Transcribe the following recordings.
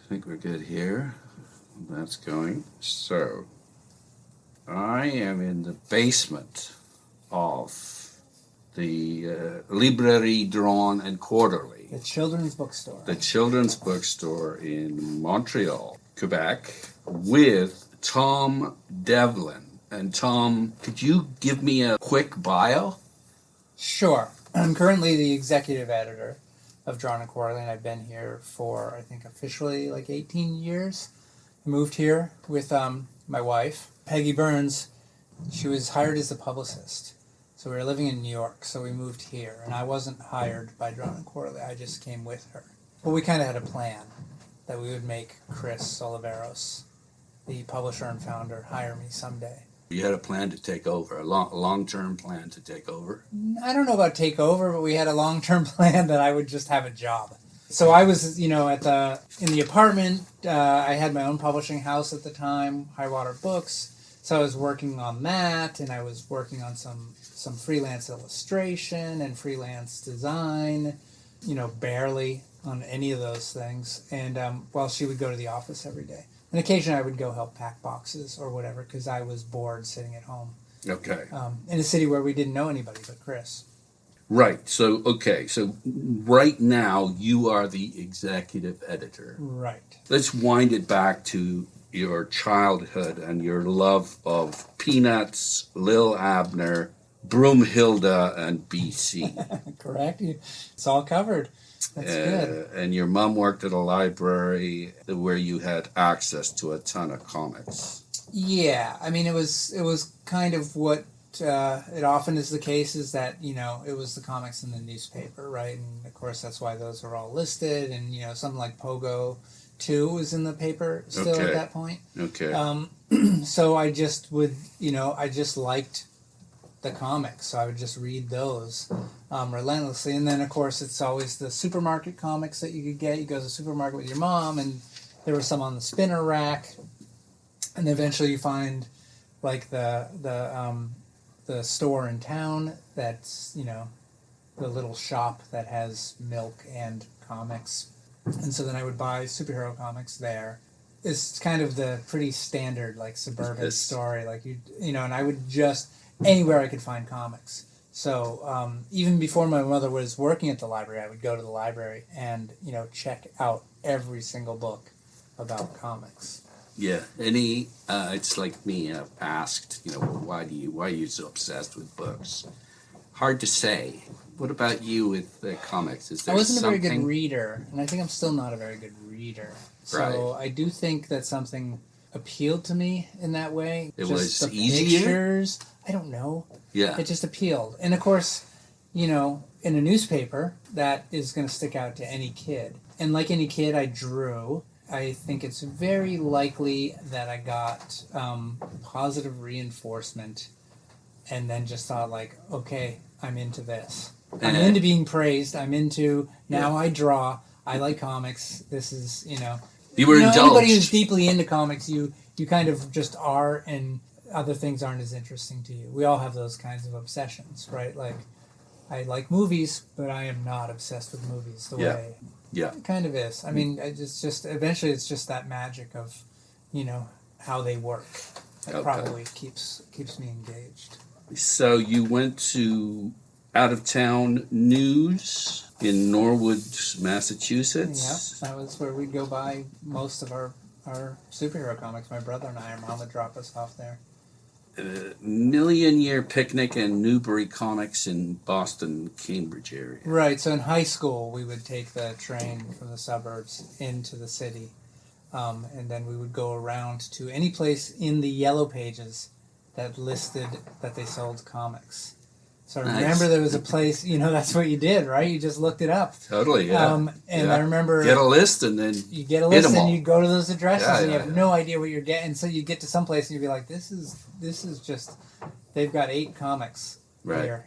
think we're good here. That's going. So, I am in the basement of the Librairie Drawn and Quarterly. The children's bookstore. The children's bookstore in Montreal, Quebec, with Tom Devlin. And Tom, could you give me a quick bio? Sure. I'm currently the executive editor of Drawn and Quarterly, and I've been here for, I think, officially like 18 years. I moved here with my wife, Peggy Burns. She was hired as a publicist. So we were living in New York, so we moved here. And I wasn't hired by Drawn and Quarterly. I just came with her. But we kind of had a plan that we would make Chris Oliveros, the publisher and founder, hire me someday. You had a plan to take over, a long-term plan to take over? I don't know about take over, but we had a long-term plan that I would just have a job. So I was, in the apartment. I had my own publishing house at the time, Highwater Books. So I was working on that, and I was working on some freelance illustration and freelance design, barely on any of those things. And while she would go to the office every day. And occasionally I would go help pack boxes or whatever because I was bored sitting at home. Okay. In a city where we didn't know anybody but Chris. Right. So right now you are the executive editor. Right. Let's wind it back to your childhood and your love of Peanuts, Lil Abner, Broomhilda, and BC. Correct. It's all covered. That's good. And your mom worked at a library where you had access to a ton of comics. Yeah, I mean, it was kind of what it often is the case is that, it was the comics in the newspaper, right? And, of course, that's why those are all listed. And, something like Pogo 2 was in the paper still at that point. Okay. So I just would, I just liked the comics, so I would just read those relentlessly. And then, of course, it's always the supermarket comics that you could get. You go to the supermarket with your mom, and there were some on the spinner rack. And eventually you find, like, the store in town that's, the little shop that has milk and comics. And so then I would buy superhero comics there. It's kind of the pretty standard, like, suburban story. Like, and I would just... anywhere I could find comics. So even before my mother was working at the library, I would go to the library and, check out every single book about comics. Yeah. It's like me asked, why are you so obsessed with books? Hard to say. What about you with comics? Is there I wasn't something... a very good reader, and I think I'm still not a very good reader. So right. I do think that something appealed to me in that way. It just was the easier? Pictures. I don't know. Yeah. It just appealed. And of course, in a newspaper, that is going to stick out to any kid. And like any kid, I drew. I think it's very likely that I got positive reinforcement and then just thought, like, okay, I'm into this. I'm into being praised. I'm into, now I draw. I like comics. This is, You were indulged. Anybody who's deeply into comics, you kind of just are, and other things aren't as interesting to you. We all have those kinds of obsessions, right? Like, I like movies, but I am not obsessed with movies the way it kind of is. I mean, it's just eventually it's just that magic of, how they work that probably keeps me engaged. So you went to out-of-town news in Norwood, Massachusetts? Yeah, that was where we'd go buy most of our superhero comics. My brother and I, our mom would drop us off there. Million Year Picnic and Newbury Comics in Boston, Cambridge area. Right, so in high school we would take the train from the suburbs into the city, and then we would go around to any place in the Yellow Pages that listed that they sold comics. So I remember there was a place, that's what you did, right? You just looked it up. Totally, yeah. I remember... Get a list and then you get a list and all. you go to those addresses and you have no idea what you're getting. So you get to some place and you'd be like, this is just... They've got 8 comics here,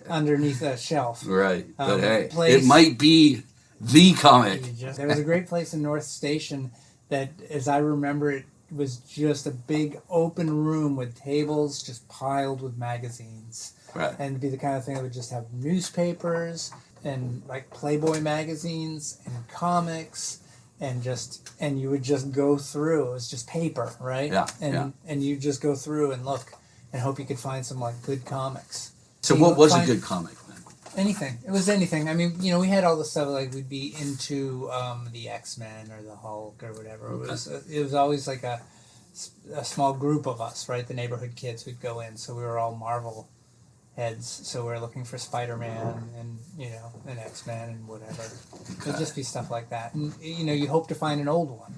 underneath a shelf. Right, but hey, it might be the comic. There was a great place in North Station that, as I remember it, was just a big open room with tables just piled with magazines. Right. And it'd be the kind of thing that would just have newspapers and like Playboy magazines and comics and you would just go through. It was just paper, right? Yeah, and you just go through and look and hope you could find some like good comics. So what was a good comic then? Anything. It was anything. I mean, we had all the stuff like we'd be into the X-Men or the Hulk or whatever. Okay. It was always like a small group of us, right? The neighborhood kids would go in, so we were all Marvel heads. So we were looking for Spider-Man and and X-Men and whatever. Okay. It'd just be stuff like that, and you hope to find an old one,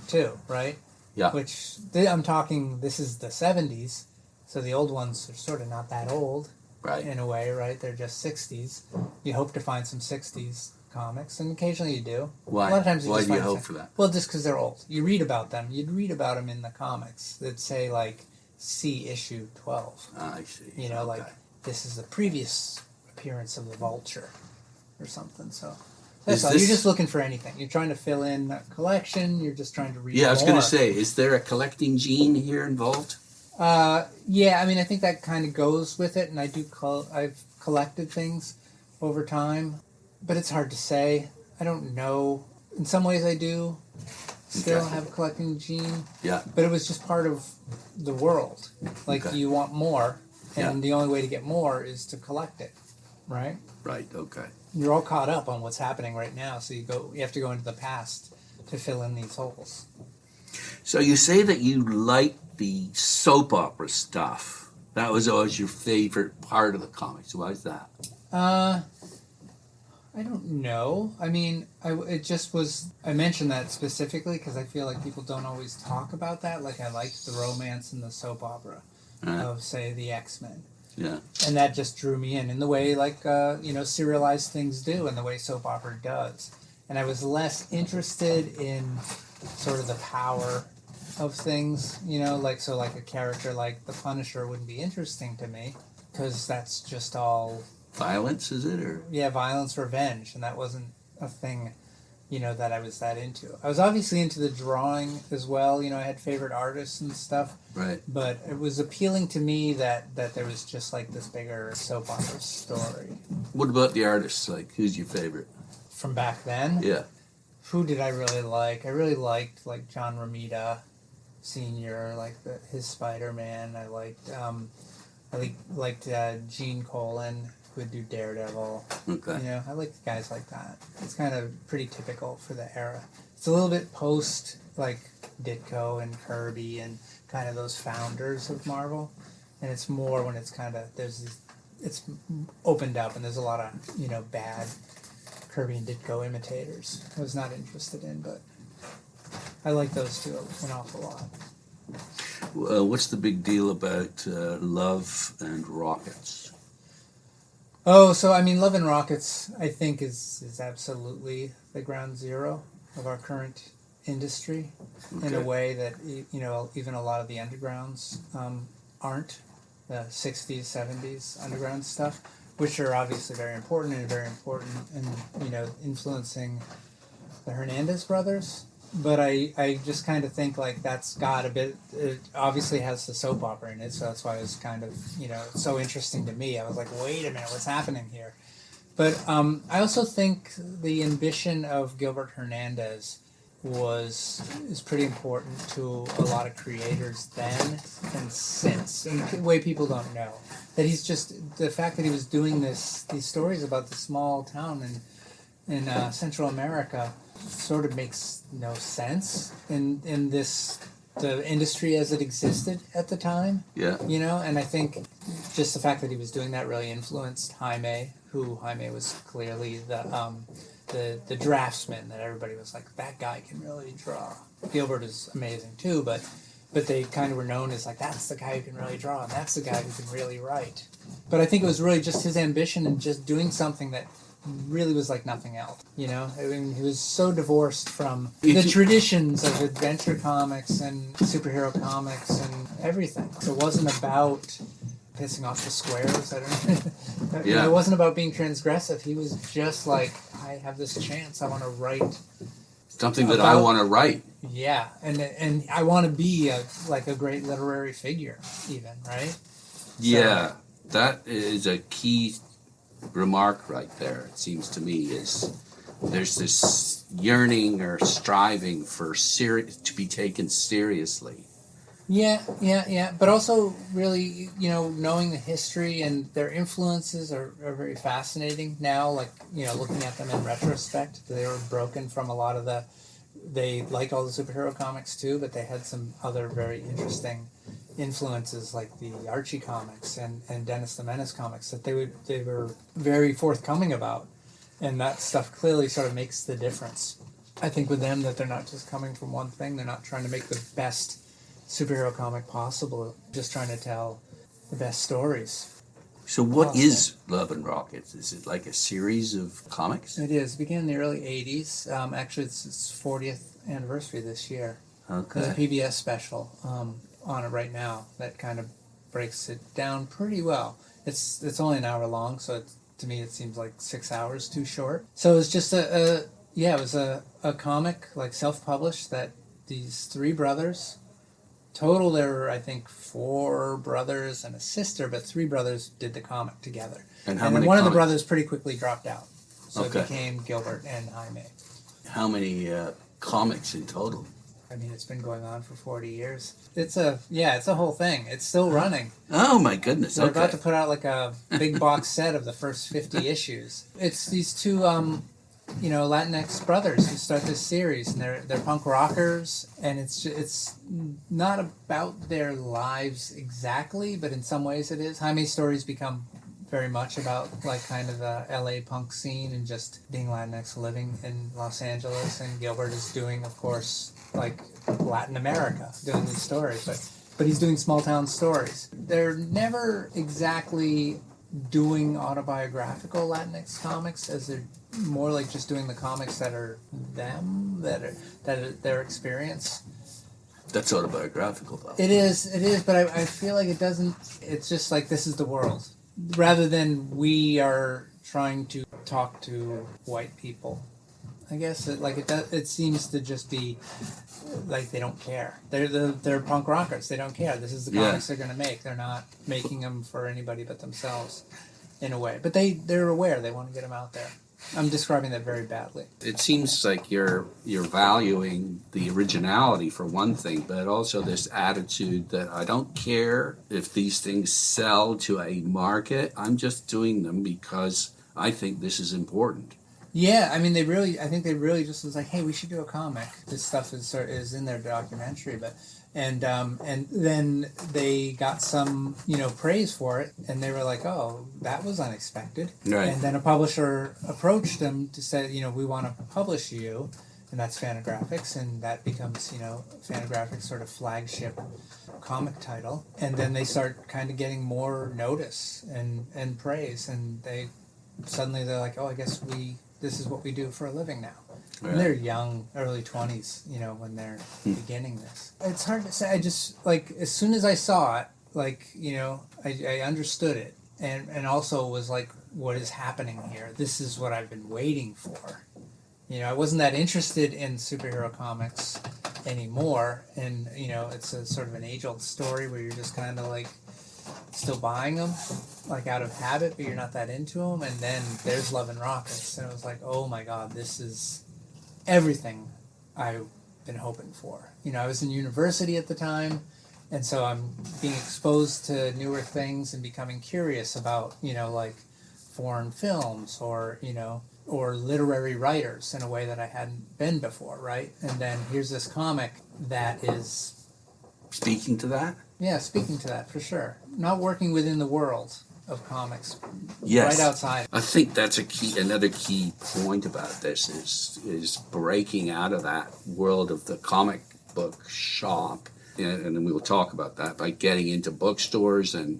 too, right? Yeah. Which I'm talking. This is the '70s, so the old ones are sort of not that old. Right. In a way, right? They're just 60s. You hope to find some 60s comics, and occasionally you do. Why? A lot of times Why do you hope for that? Well, just because they're old. You read about them. You'd read about them in the comics that say, like, see issue 12. I see. Like, this is the previous appearance of the Vulture or something. So that's all. You're just looking for anything. You're trying to fill in a collection. You're just trying to read Yeah, I was going to say, is there a collecting gene here involved? Yeah, I mean, I think that kind of goes with it, and I've collected things over time, but it's hard to say. I don't know. In some ways I do still have a collecting gene. Yeah. But it was just part of the world. Like, you want more, and the only way to get more is to collect it, right? Right, okay. You're all caught up on what's happening right now, so you have to go into the past to fill in these holes. So you say that you like the soap opera stuff. That was always your favorite part of the comics. Why is that? I don't know. I mean, it just was... I mentioned that specifically because I feel like people don't always talk about that. Like, I liked the romance and the soap opera of, say, the X-Men. Yeah. And that just drew me in the way, like, serialized things do and the way soap opera does. And I was less interested in sort of the power of things, like a character like the Punisher wouldn't be interesting to me because that's just all violence, is it? Or violence, revenge, and that wasn't a thing that I was that into. I was obviously into the drawing as well. I had favorite artists and stuff, right? But it was appealing to me that there was just like this bigger soap opera story. What about the artists? Like, who's your favorite from back then? Yeah. Who did I really like? I really liked like John Romita Sr., like his Spider-Man. I liked Gene Colan, who would do Daredevil. Okay. I liked guys like that. It's kind of pretty typical for the era. It's a little bit post like Ditko and Kirby and kind of those founders of Marvel, and it's more when it's kind of it's opened up and there's a lot of bad Kirby and Ditko imitators. I was not interested in, but I like those two an awful lot. What's the big deal about Love and Rockets? Oh, so I mean, Love and Rockets, I think, is absolutely the ground zero of our current industry in a way that even a lot of the undergrounds aren't. The 60s, 70s underground stuff, which are obviously very important and influencing the Hernandez brothers. But I just kind of think like that's got a bit. It obviously has the soap opera in it, so that's why it was kind of so interesting to me. I was like, wait a minute, what's happening here? But I also think the ambition of Gilbert Hernandez is pretty important to a lot of creators then and since, in a way people don't know. That he's just the fact that he was doing these stories about the small town in Central America sort of makes no sense in the industry as it existed at the time. Yeah. And I think just the fact that he was doing that really influenced Jaime was clearly the draftsman that everybody was like, that guy can really draw. Gilbert is amazing too, but they kind of were known as like, that's the guy who can really draw and that's the guy who can really write. But I think it was really just his ambition and just doing something that really was like nothing else. I mean, he was so divorced from the traditions of adventure comics and superhero comics and everything. So it wasn't about pissing off the squares. I don't know. It wasn't about being transgressive. He was just like, I have this chance. I want to write something that I want to write. Yeah, and I want to be a great literary figure, even, right? Yeah, that is a key remark right there. It seems to me is there's this yearning or striving for to be taken seriously. Yeah. But also, really, knowing the history and their influences are very fascinating now. Like, looking at them in retrospect, they were broken from a lot of the. They liked all the superhero comics too, but they had some other very interesting influences, like the Archie comics and Dennis the Menace comics that they were very forthcoming about, and that stuff clearly sort of makes the difference. I think with them that they're not just coming from one thing; they're not trying to make the best superhero comic possible, just trying to tell the best stories. So what is Love and Rockets? Is it like a series of comics? It is. It began in the early 80s. Actually, it's its 40th anniversary this year. Okay. There's a PBS special on it right now that kind of breaks it down pretty well. It's only an hour long, so to me it seems like 6 hours too short. So it was just it was a comic, like self-published, that these three brothers. Total, there were, I think, 4 brothers and a sister, but 3 brothers did the comic together. And one of the brothers pretty quickly dropped out. So Okay. it became Gilbert and Jaime. How many comics in total? I mean, it's been going on for 40 years. It's a whole thing. It's still running. Oh, my goodness. They're Okay. about to put out like a big box set of the first 50 issues. It's these two Latinx brothers who start this series, and they're punk rockers, and it's not about their lives exactly, but in some ways it is. Jaime's stories become very much about like kind of the LA punk scene and just being Latinx living in Los Angeles, and Gilbert is doing, of course, like Latin America, doing these stories, but he's doing small town stories. They're never exactly doing autobiographical Latinx comics, as they're more like just doing the comics that are them, that are their experience. That's autobiographical, though. It is, but I feel like it doesn't. It's just like, this is the world, rather than we are trying to talk to white people. I guess it seems to just be like they don't care. They're punk rockers. They don't care. This is the comics they're going to make. They're not making them for anybody but themselves, in a way. But they're aware. They want to get them out there. I'm describing that very badly. It seems like you're valuing the originality for one thing, but also this attitude that I don't care if these things sell to a market. I'm just doing them because I think this is important. Yeah, I mean, I think they really just was like, hey, we should do a comic. This stuff is in their documentary, and then they got some, praise for it, and they were like, oh, that was unexpected. Right. And then a publisher approached them to say, we want to publish you, and that's Fantagraphics, and that becomes, Fantagraphics' sort of flagship comic title. And then they start kind of getting more notice and praise, and they're like, oh, I guess this is what we do for a living now. Right. And they're young, early 20s, when they're beginning this. It's hard to say. I just, like, as soon as I saw it, like, I understood it. And also was like, what is happening here? This is what I've been waiting for. I wasn't that interested in superhero comics anymore. And, it's a sort of an age-old story where you're just kind of like still buying them, like out of habit, but you're not that into them. And then there's Love and Rockets, and it was like, oh my God, this is everything I've been hoping for. I was in university at the time, and so I'm being exposed to newer things and becoming curious about, like foreign films or literary writers in a way that I hadn't been before, right? And then here's this comic that is speaking to that. Yeah, speaking to that, for sure. Not working within the world of comics. Yes. Right outside. I think that's another key point about this is breaking out of that world of the comic book shop, and then we will talk about that, by getting into bookstores and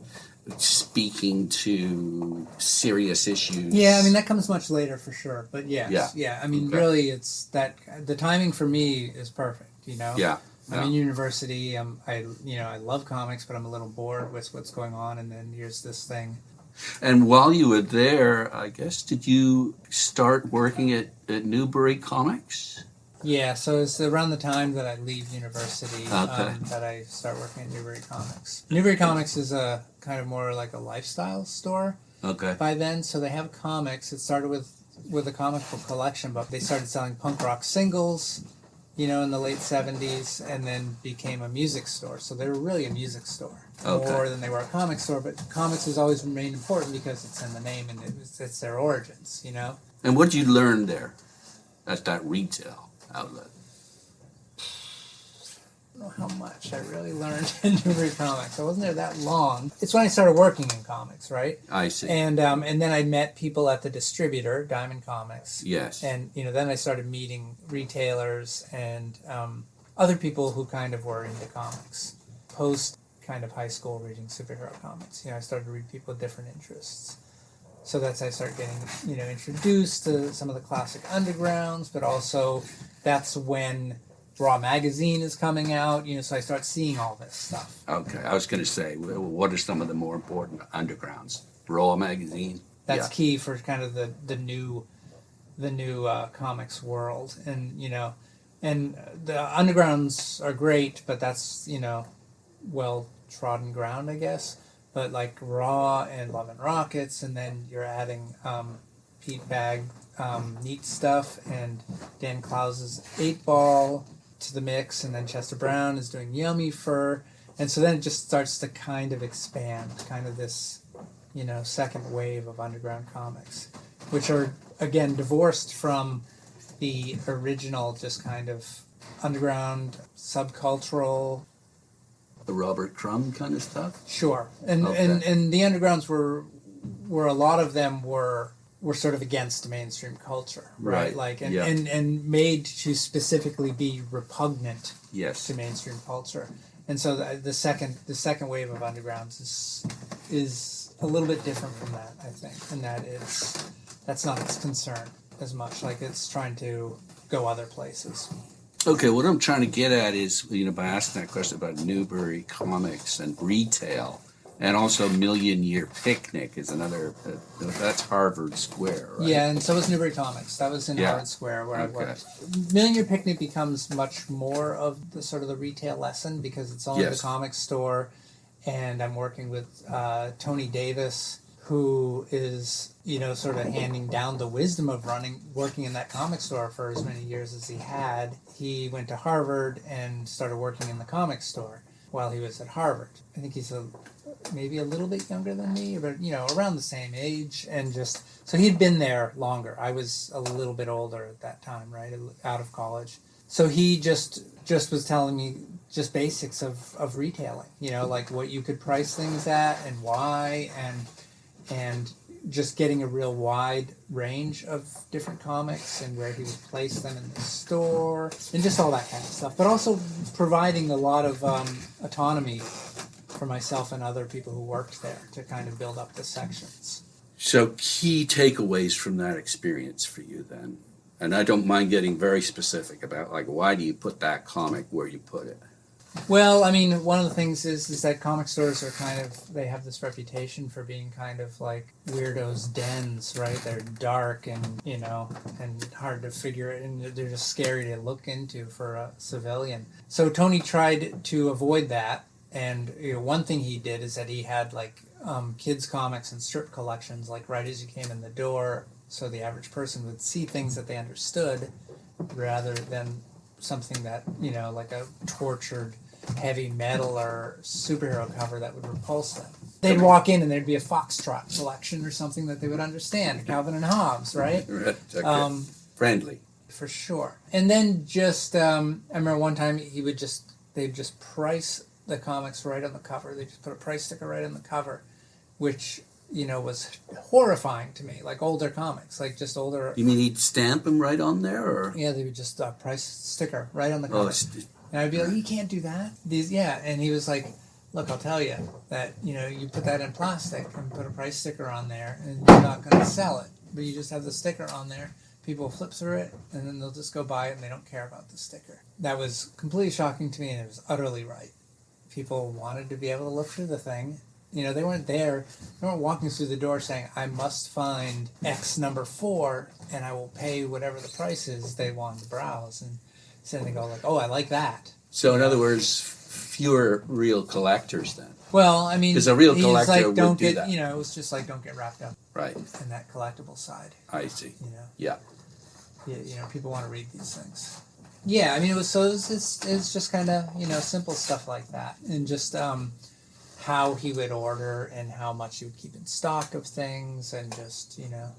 speaking to serious issues. Yeah, I mean, that comes much later for sure, but yes. Yeah. I mean, really, it's that the timing for me is perfect, Yeah. I'm in university. I love comics, but I'm a little bored with what's going on. And then here's this thing. And while you were there, I guess, did you start working at Newbury Comics? Yeah, so it's around the time that I leave university Okay. that I start working at Newbury Comics. Newbury Comics is a kind of more like a lifestyle store. Okay. By then, so they have comics. It started with with a comic book collection, but they started selling punk rock singles, you know, in the late 70s, and then became a music store. So they were really a music store more than they were a comic store. But comics has always remained important because it's in the name and it's their origins, you know. And what did you learn there at that retail outlet? I don't know how much I really learned in Newbury Comics. I wasn't there that long. It's when I started working in comics, right? I see. And then I met people at the distributor, Diamond Comics. Yes. And you know, then I started meeting retailers and other people who kind of were into comics. Post kind of high school reading superhero comics. You know, I started to read people with different interests. So that's how I started getting, you know, introduced to some of the classic undergrounds, but also that's when Raw Magazine is coming out, you know, so I start seeing all this stuff. Okay, I was going to say, what are some of the more important undergrounds? Raw Magazine? That's key for kind of the new comics world. And, you know, and the undergrounds are great, but that's, you know, well-trodden ground, I guess. But like Raw and Love and Rockets, and then you're adding Pete Bag, Neat Stuff, and Dan Klaus's 8-Ball to the mix, and then Chester Brown is doing Yummy Fur, and so then it just starts to kind of expand, kind of this, you know, second wave of underground comics, which are, again, divorced from the original just kind of underground, subcultural. The Robert Crumb kind of stuff? Sure. And the undergrounds were a lot of them were sort of against mainstream culture, right? Like and made to specifically be repugnant to mainstream culture. And so the second wave of undergrounds is a little bit different from that, I think, and that's not its concern as much. Like it's trying to go other places. Okay, what I'm trying to get at is, you know, by asking that question about Newbury Comics and retail, and also Million Year Picnic is another, that's Harvard Square, right? Yeah, and so was Newbury Comics. That was in Harvard Square where I worked. Million Year Picnic becomes much more of the sort of the retail lesson because it's only the comic store, and I'm working with Tony Davis, who is, you know, sort of handing down the wisdom of working in that comic store for as many years as he had. He went to Harvard and started working in the comic store while he was at Harvard. I think he's maybe a little bit younger than me, but, you know, around the same age. And so he'd been there longer. I was a little bit older at that time, right, out of college. So he just was telling me just basics of retailing, you know, like what you could price things at and why, and just getting a real wide range of different comics and where he would place them in the store and just all that kind of stuff. But also providing a lot of autonomy for myself and other people who worked there to kind of build up the sections. So key takeaways from that experience for you then. And I don't mind getting very specific about, like, why do you put that comic where you put it? Well, I mean, one of the things is that comic stores are kind of, they have this reputation for being kind of like weirdos' dens, right? They're dark and, you know, and hard to figure it, and they're just scary to look into for a civilian. So Tony tried to avoid that, and you know, one thing he did is that he had like kids' comics and strip collections, like right as you came in the door, so the average person would see things that they understood rather than something that, you know, like a tortured heavy metal or superhero cover that would repulse them. They'd walk in and there'd be a Foxtrot collection or something that they would understand, Calvin and Hobbes, right? Okay. Friendly. For sure. And then just, I remember one time they'd just price the comics right on the cover. They just put a price sticker right on the cover, which, you know, was horrifying to me, like older comics, like just older. You mean he'd stamp them right on there, or? Yeah, they would just price sticker right on the cover. And I'd be like, you can't do that. And he was like, look, I'll tell you that, you know, you put that in plastic and put a price sticker on there, and you're not going to sell it. But you just have the sticker on there. People flip through it, and then they'll just go buy it, and they don't care about the sticker. That was completely shocking to me, and it was utterly right. People wanted to be able to look through the thing. You know, they weren't walking through the door saying, I must find X number 4, and I will pay whatever the price is they want to browse. And so they go like, oh, I like that. So in other words, fewer real collectors then. Well, I mean, Because a real he's collector like, would don't do get, that. you know, it was just like, don't get wrapped up Right. in that collectible side. I see. You know, Yeah. you know, people want to read these things. Yeah, I mean, it was just kind of, you know, simple stuff like that, and just how he would order and how much he would keep in stock of things, and just, you know,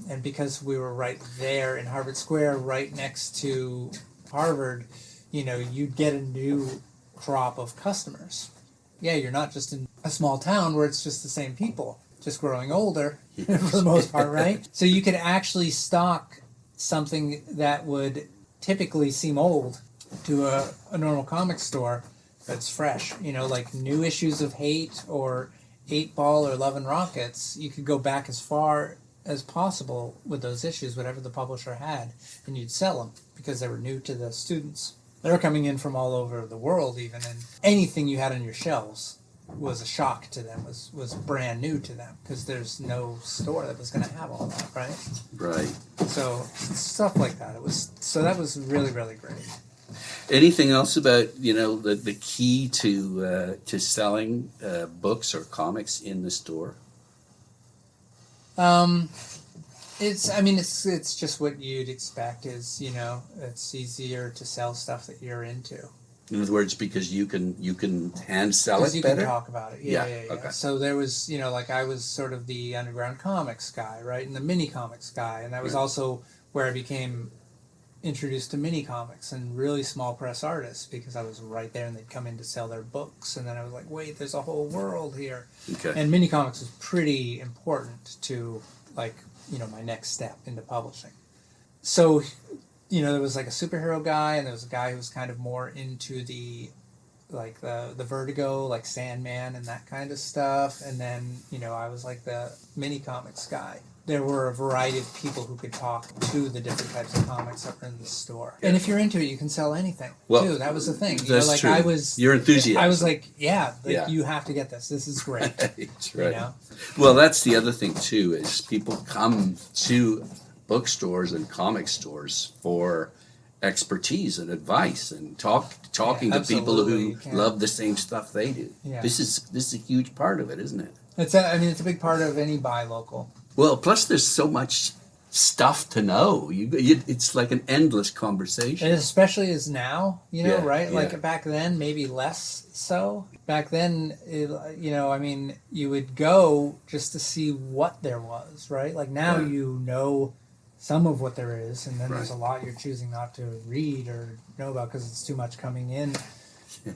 and because we were right there in Harvard Square, right next to Harvard, you know, you'd get a new crop of customers. Yeah, you're not just in a small town where it's just the same people, just growing older for the most part, right? So you could actually stock something that would typically seem old to a normal comic store that's fresh. You know, like new issues of Hate or 8-Ball or Love and Rockets, you could go back as far as possible with those issues, whatever the publisher had, and you'd sell them because they were new to the students. They were coming in from all over the world even, and anything you had on your shelves was a shock to them, was brand new to them, because there's no store that was going to have all that, right? Right. So stuff like that. That was really, really great. Anything else about, you know, the key to selling books or comics in the store? It's just what you'd expect. Is, you know, it's easier to sell stuff that you're into. In other words, because you can hand sell it Because you better? can talk about it. Yeah. Okay. So there was, you know, like I was sort of the underground comics guy, right? And the mini comics guy. And that was also where I became introduced to mini comics and really small press artists, because I was right there and they'd come in to sell their books. And then I was like, wait, there's a whole world here. Okay. And mini comics was pretty important to, like, you know, my next step into publishing. So, you know, there was like a superhero guy, and there was a guy who was kind of more into the Vertigo, like Sandman and that kind of stuff. And then, you know, I was like the mini comics guy. There were a variety of people who could talk to the different types of comics that were in the store. Yeah. And if you're into it, you can sell anything, too. That was the thing. That's you know, like true. Your enthusiasm. I was like, you have to get this. This is great. That's right. You know? Well, that's the other thing, too, is people come to bookstores and comic stores for expertise and advice and talking to people who love the same stuff they do. Yeah. This is a huge part of it, isn't it? It's a big part of any buy local. Well, plus there's so much stuff to know. It's like an endless conversation. And especially as now, you know, right? Yeah. Like back then, maybe less so. Back then, you know, I mean, you would go just to see what there was, right? Like now you know some of what there is, and then there's a lot you're choosing not to read or know about because it's too much coming in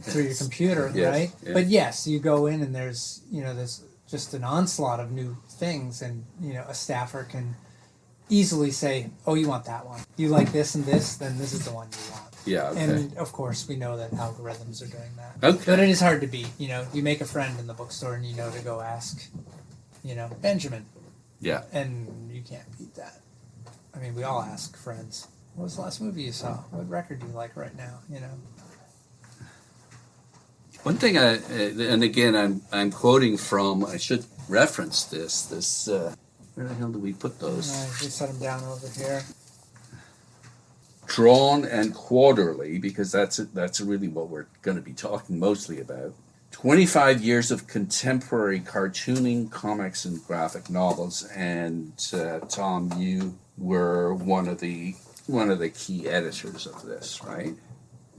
through your computer, right? Yeah. But yes, you go in and there's, you know, there's just an onslaught of new things, and, you know, a staffer can easily say, oh, you want that one. You like this and this, then this is the one you want. Yeah, okay. And, of course, we know that algorithms are doing that. Okay. But it is hard to beat. You know, you make a friend in the bookstore and you know to go ask, you know, Benjamin. Yeah. And you can't beat that. I mean, we all ask friends, what was the last movie you saw? What record do you like right now? You know? One thing, and again, I'm quoting from, I should reference this, where the hell do we put those? We set them down over here. Drawn and Quarterly, because that's really what we're going to be talking mostly about. 25 years of contemporary cartooning, comics, and graphic novels. And Tom, you were one of the key editors of this, right?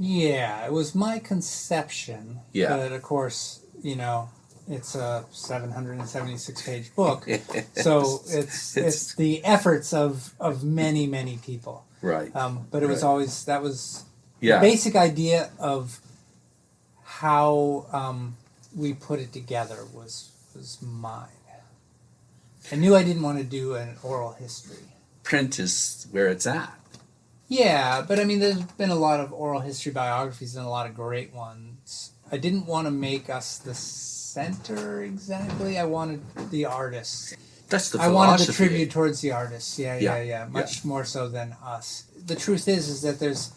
Yeah, it was my conception. Yeah. But of course, you know, it's a 776-page book, so it's the efforts of many, many people. Right. But it was always, that was the basic idea of how we put it together was mine. I knew I didn't want to do an oral history. Print is where it's at. Yeah, but I mean, there's been a lot of oral history biographies and a lot of great ones. I didn't want to make us the center exactly. I wanted the artists. That's the philosophy. I wanted the tribute towards the artists. Yeah. Much more so than us. The truth is that there's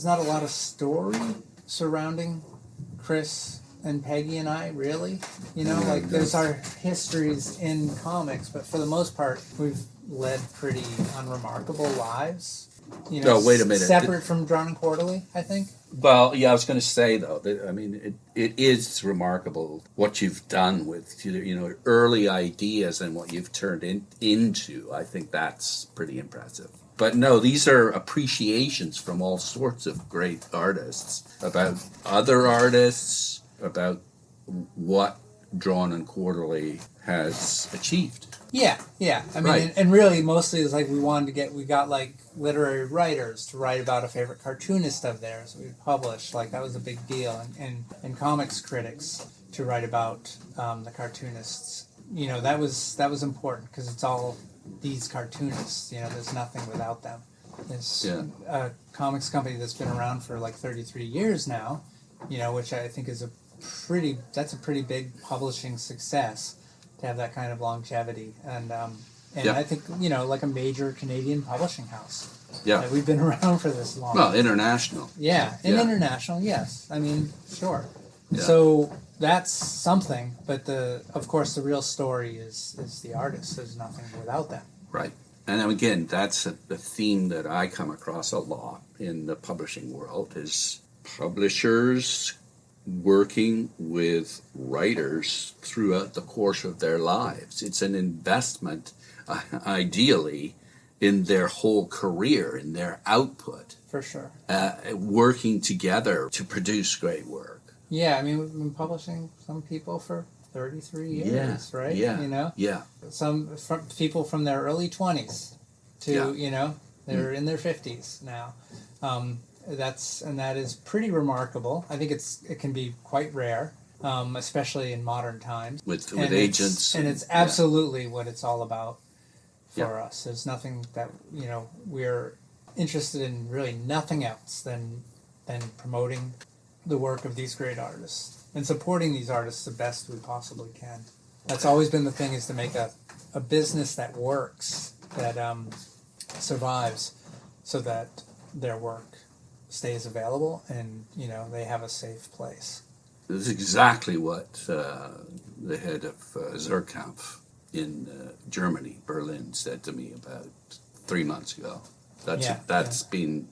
not a lot of story surrounding Chris and Peggy and I, really. You know, like there's our histories in comics, but for the most part, we've led pretty unremarkable lives. wait a minute. separate from Drawn and Quarterly, I think. Well, yeah, I was going to say though that I mean it is remarkable what you've done with early ideas and what you've turned into. I think that's pretty impressive. But no, these are appreciations from all sorts of great artists about other artists, about what Drawn and Quarterly has achieved. Yeah. I mean, Right. and really, mostly it's like we got like literary writers to write about a favorite cartoonist of theirs. We published, like that was a big deal, and comics critics to write about the cartoonists. That was important because it's all these cartoonists. There's nothing without them. It's a comics company that's been around for like 33 years now. Which I think is a pretty big publishing success to have that kind of longevity, and I think like a major Canadian publishing house. Yeah, we've been around for this long. Well, international. International. Yes, I mean sure. Yeah. So that's something, but of course the real story is the artist. There's nothing without them. Right, and again, that's a theme that I come across a lot in the publishing world is publishers working with writers throughout the course of their lives. It's an investment, ideally, in their whole career, in their output. For sure. Working together to produce great work. Yeah, I mean, we've been publishing some people for 33 years, right? Yeah. Some people from their early 20s to, they're in their 50s now. That is pretty remarkable. I think it can be quite rare, especially in modern times. With agents. It's absolutely what it's all about for us. There's nothing that, we're interested in really nothing else than promoting the work of these great artists and supporting these artists the best we possibly can. That's always been the thing, is to make a business that works, that survives, so that their work stays available and they have a safe place. This is exactly what the head of Zerkampf in Germany, Berlin, said to me about 3 months ago. That's been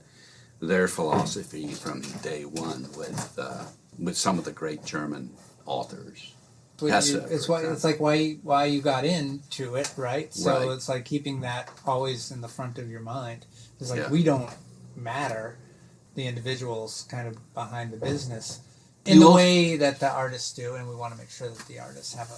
their philosophy from day one with some of the great German authors. It's like why you got into it, right? So Right. it's like keeping that always in the front of your mind. It's like we don't matter, the individuals kind of behind the business in the way that the artists do, and we want to make sure that the artists have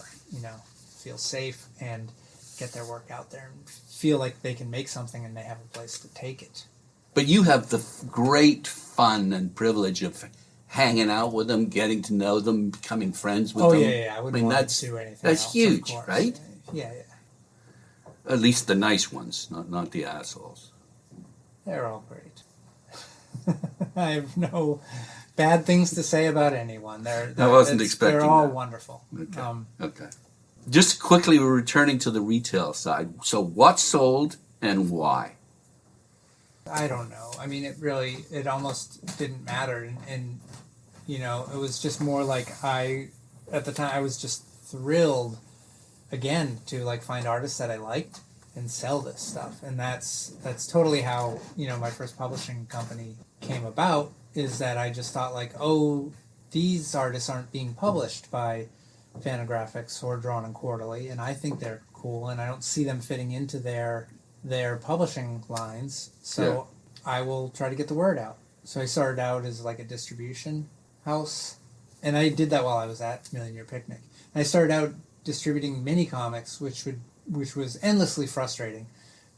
feel safe and get their work out there and feel like they can make something and they have a place to take it. But you have the great fun and privilege of hanging out with them, getting to know them, becoming friends with them. Yeah. I wouldn't want to do anything that's else, huge, of course. right? Yeah. At least the nice ones, not the assholes. They're all great. I have no bad things to say about anyone. I wasn't expecting They're all that. wonderful. Okay. Just quickly, we're returning to the retail side. So what sold and why? I don't know. I mean, it almost didn't matter. And it was just more like at the time, I was just thrilled, again, to like find artists that I liked and sell this stuff. And that's totally how, my first publishing company came about, is that I just thought like, oh, these artists aren't being published by Fantagraphics or Drawn and Quarterly, and I think they're cool, and I don't see them fitting into their publishing lines, so I will try to get the word out. So I started out as like a distribution house, and I did that while I was at Million Year Picnic. And I started out distributing mini comics, which was endlessly frustrating,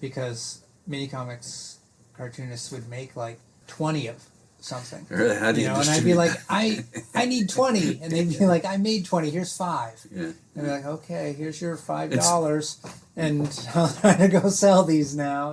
because mini comics cartoonists would make like 20 of something, How do you and I'd be like, I need 20, and they'd be like, I made 20, here's 5. Yeah. And they're like, okay, here's your $5, and I'll try to go sell these now,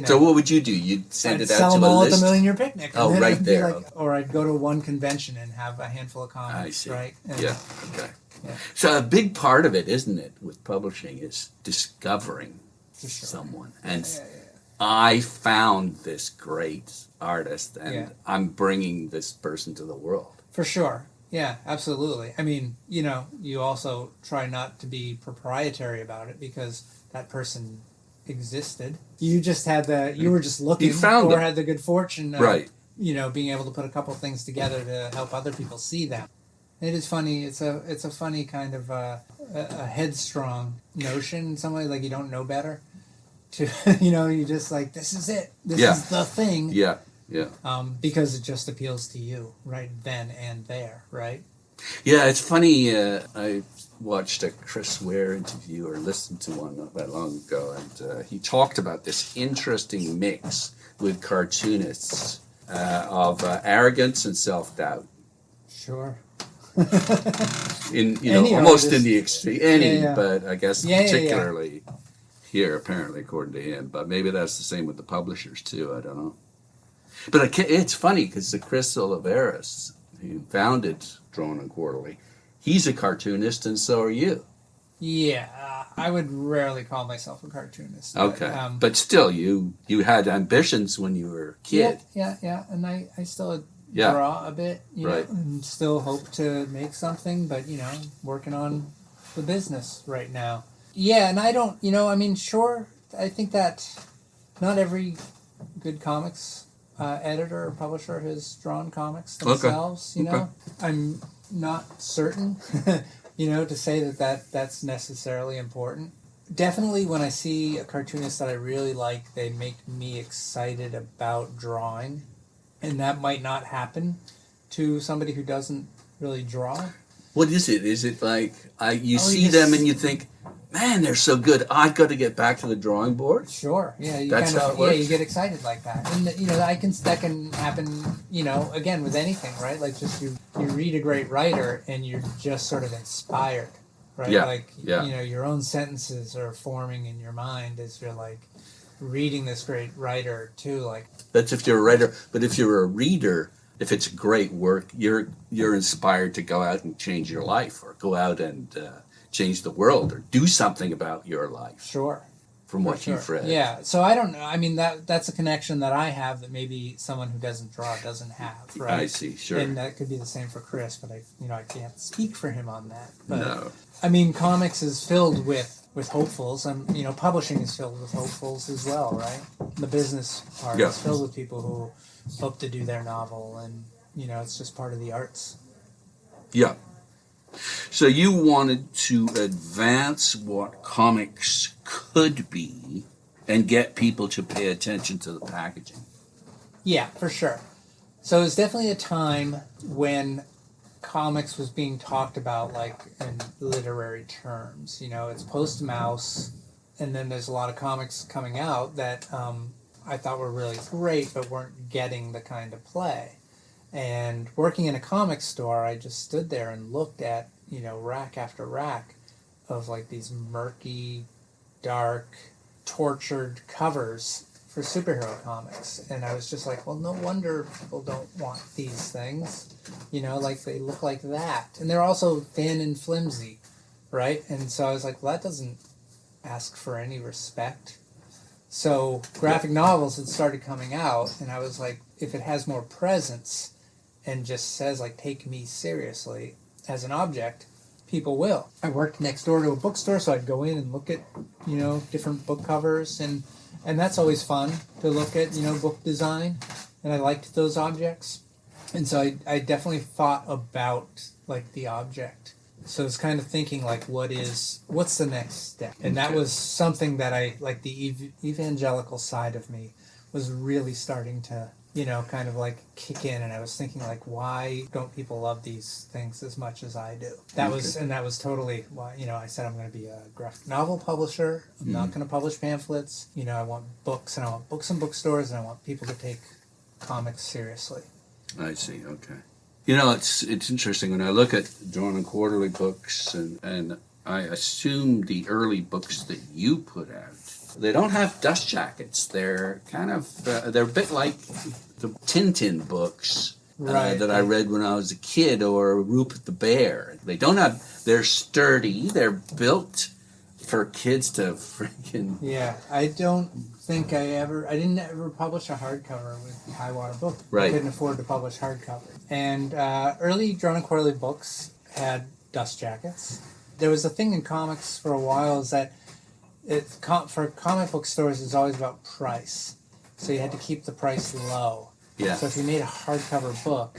So what would you do? You'd send I'd it out sell to them a all list? at the Million Year Picnic. Oh, and then right it'd be there. like, or I'd go to one convention and have a handful of comics. I see. Right? And, Yeah. Okay. Yeah. So a big part of it, isn't it, with publishing, is discovering For sure. someone. And Yeah. I found this great artist, and Yeah. I'm bringing this person to the world. For sure. Yeah, absolutely. I mean, you also try not to be proprietary about it, because that person existed. You just had you were just looking You found or them. had the good fortune of, Right. being able to put a couple things together to help other people see them. It is funny. It's a funny kind of a headstrong notion in some way, like you don't know better. To you just like, this is it. This is the thing. Yeah. Yeah. Because it just appeals to you right then and there, right? Yeah, it's funny. I watched a Chris Ware interview or listened to one not that long ago, and he talked about this interesting mix with cartoonists of arrogance and self-doubt. Sure. In Any almost artist. in the extreme, but I guess particularly here, apparently, according to him. But maybe that's the same with the publishers too. I don't know. But it's funny because the Chris Oliveros, who founded Drawn and Quarterly, he's a cartoonist, and so are you. Yeah, I would rarely call myself a cartoonist. Okay, but still, you had ambitions when you were a kid. Yeah, and I still draw a bit, right. and still hope to make something, but, working on the business right now. Yeah, and I don't, sure, I think that not every good comics editor or publisher has drawn comics themselves, Okay. I'm not certain, to say that's necessarily important. Definitely when I see a cartoonist that I really like, they make me excited about drawing, and that might not happen to somebody who doesn't really draw. What is it? Is it like you see them and you think, man, they're so good, I've got to get back to the drawing board? Sure, yeah. That's how it works? Yeah, you get excited like that. And, that can happen, again, with anything, right? Like, just you read a great writer and you're just sort of inspired, right? Yeah, like, your own sentences are forming in your mind as you're, like, reading this great writer, too. Like, that's if you're a writer. But if you're a reader, if it's great work, you're inspired to go out and change your life, or go out and change the world, or do something about your life. Sure. From what you've read. Yeah. So I don't know. I mean, that's a connection that I have that maybe someone who doesn't draw doesn't have, right? I see. Sure. And that could be the same for Chris, but I can't speak for him on that. But, no. I mean, comics is filled with hopefuls, and publishing is filled with hopefuls as well, right? The business part is filled with people who hope to do their novel, and it's just part of the arts. Yeah. So you wanted to advance what comics could be and get people to pay attention to the packaging. Yeah, for sure. So it was definitely a time when comics was being talked about like in literary terms. It's post-Mouse, and then there's a lot of comics coming out that I thought were really great but weren't getting the kind of play. And working in a comic store, I just stood there and looked at, rack after rack of like these murky, dark, tortured covers for superhero comics. And I was just like, well, no wonder people don't want these things. Like they look like that. And they're also thin and flimsy, right? And so I was like, well, that doesn't ask for any respect. So graphic novels had started coming out, and I was like, if it has more presence and just says, like, take me seriously as an object, people will. I worked next door to a bookstore, so I'd go in and look at, different book covers, and that's always fun to look at, book design, and I liked those objects. And so I definitely thought about, like, the object. So it's kind of thinking, like, what's the next step? And that was something that like, the evangelical side of me was really starting to, kind of like kick in, and I was thinking, like, why don't people love these things as much as I do? That was totally why, I said I'm going to be a graphic novel publisher. I'm not going to publish pamphlets. I want books, and I want books in bookstores, and I want people to take comics seriously. I see, okay. It's interesting when I look at Drawn and Quarterly books, and I assume the early books that you put out, they don't have dust jackets. They're kind of, they're a bit like the Tintin books that I read when I was a kid, or Rupert the Bear. They're sturdy, they're built for kids to freaking... Yeah, I don't think I didn't ever publish a hardcover with Highwater Books. Right. I couldn't afford to publish hardcover. And early Drawn and Quarterly books had dust jackets. There was a thing in comics for a while is that for comic book stores, it's always about price. So you had to keep the price low. Yeah. So if you made a hardcover book,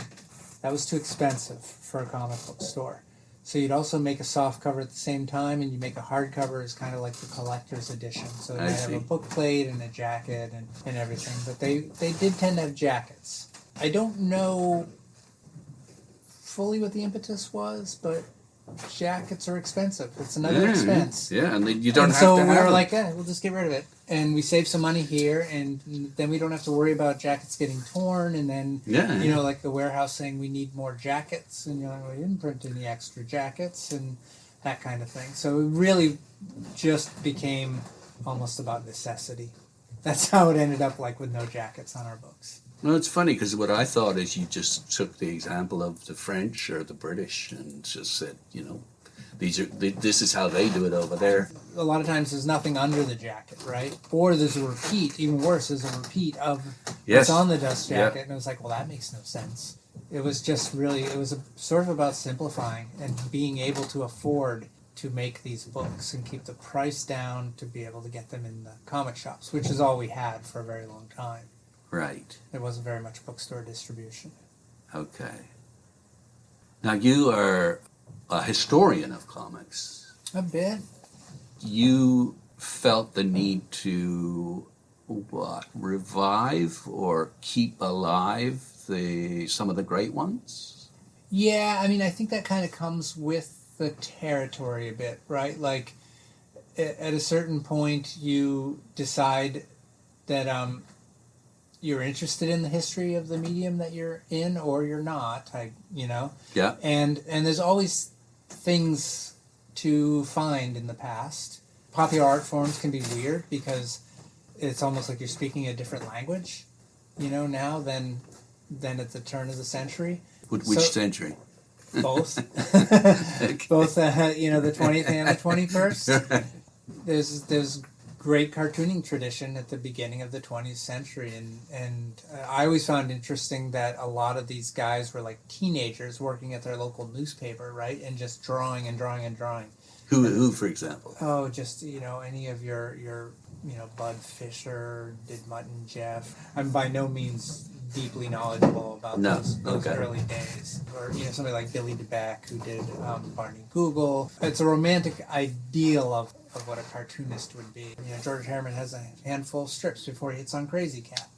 that was too expensive for a comic book store. So you'd also make a soft cover at the same time, and you make a hardcover as kind of like the collector's edition. So they have a book plate and a jacket and everything. But they did tend to have jackets. I don't know fully what the impetus was, but jackets are expensive. It's another expense. Yeah, and you don't have to so have we were them. like, we'll just get rid of it. And we save some money here, and then we don't have to worry about jackets getting torn. And then, like the warehouse saying we need more jackets. And you're like, well, you didn't print any extra jackets and that kind of thing. So it really just became almost about necessity. That's how it ended up, like with no jackets on our books. No, it's funny because what I thought is you just took the example of the French or the British and just said, this is how they do it over there. A lot of times there's nothing under the jacket, right? Or there's a repeat, even worse, there's a repeat of what's on the dust jacket. And it was like, well, that makes no sense. It was just really, it was sort of about simplifying and being able to afford to make these books and keep the price down to be able to get them in the comic shops, which is all we had for a very long time. Right. There wasn't very much bookstore distribution. Okay. Now you are a historian of comics. A bit. You felt the need to revive or keep alive some of the great ones? Yeah, I mean, I think that kind of comes with the territory a bit, right? Like, at a certain point, you decide that you're interested in the history of the medium that you're in, or you're not. Yeah. And there's always things to find in the past. Popular art forms can be weird because it's almost like you're speaking a different language, now than at the turn of the century. Which century? Both. Both, the 20th and the 21st. There's great cartooning tradition at the beginning of the 20th century, and I always found interesting that a lot of these guys were like teenagers working at their local newspaper, right, and just drawing and drawing and drawing. Who for example? Oh, just any of your Bud Fisher, Did Mutt and Jeff. I'm by no means deeply knowledgeable about those early days. Or somebody like Billy DeBeck, who did Barney Google. It's a romantic ideal of what a cartoonist would be. George Herman has a handful of strips before he hits on Crazy Cat.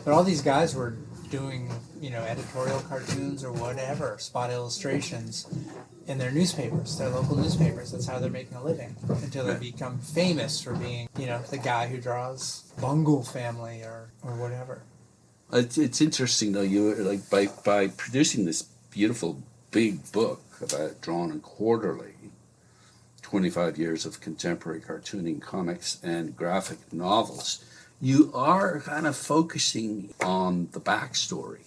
But all these guys were doing, editorial cartoons or whatever, spot illustrations in their newspapers, their local newspapers. That's how they're making a living until they become famous for being, the guy who draws Bungle Family or whatever. It's interesting though. You like by producing this beautiful big book about Drawn and Quarterly, 25 years of contemporary cartooning, comics, and graphic novels. You are kind of focusing on the backstory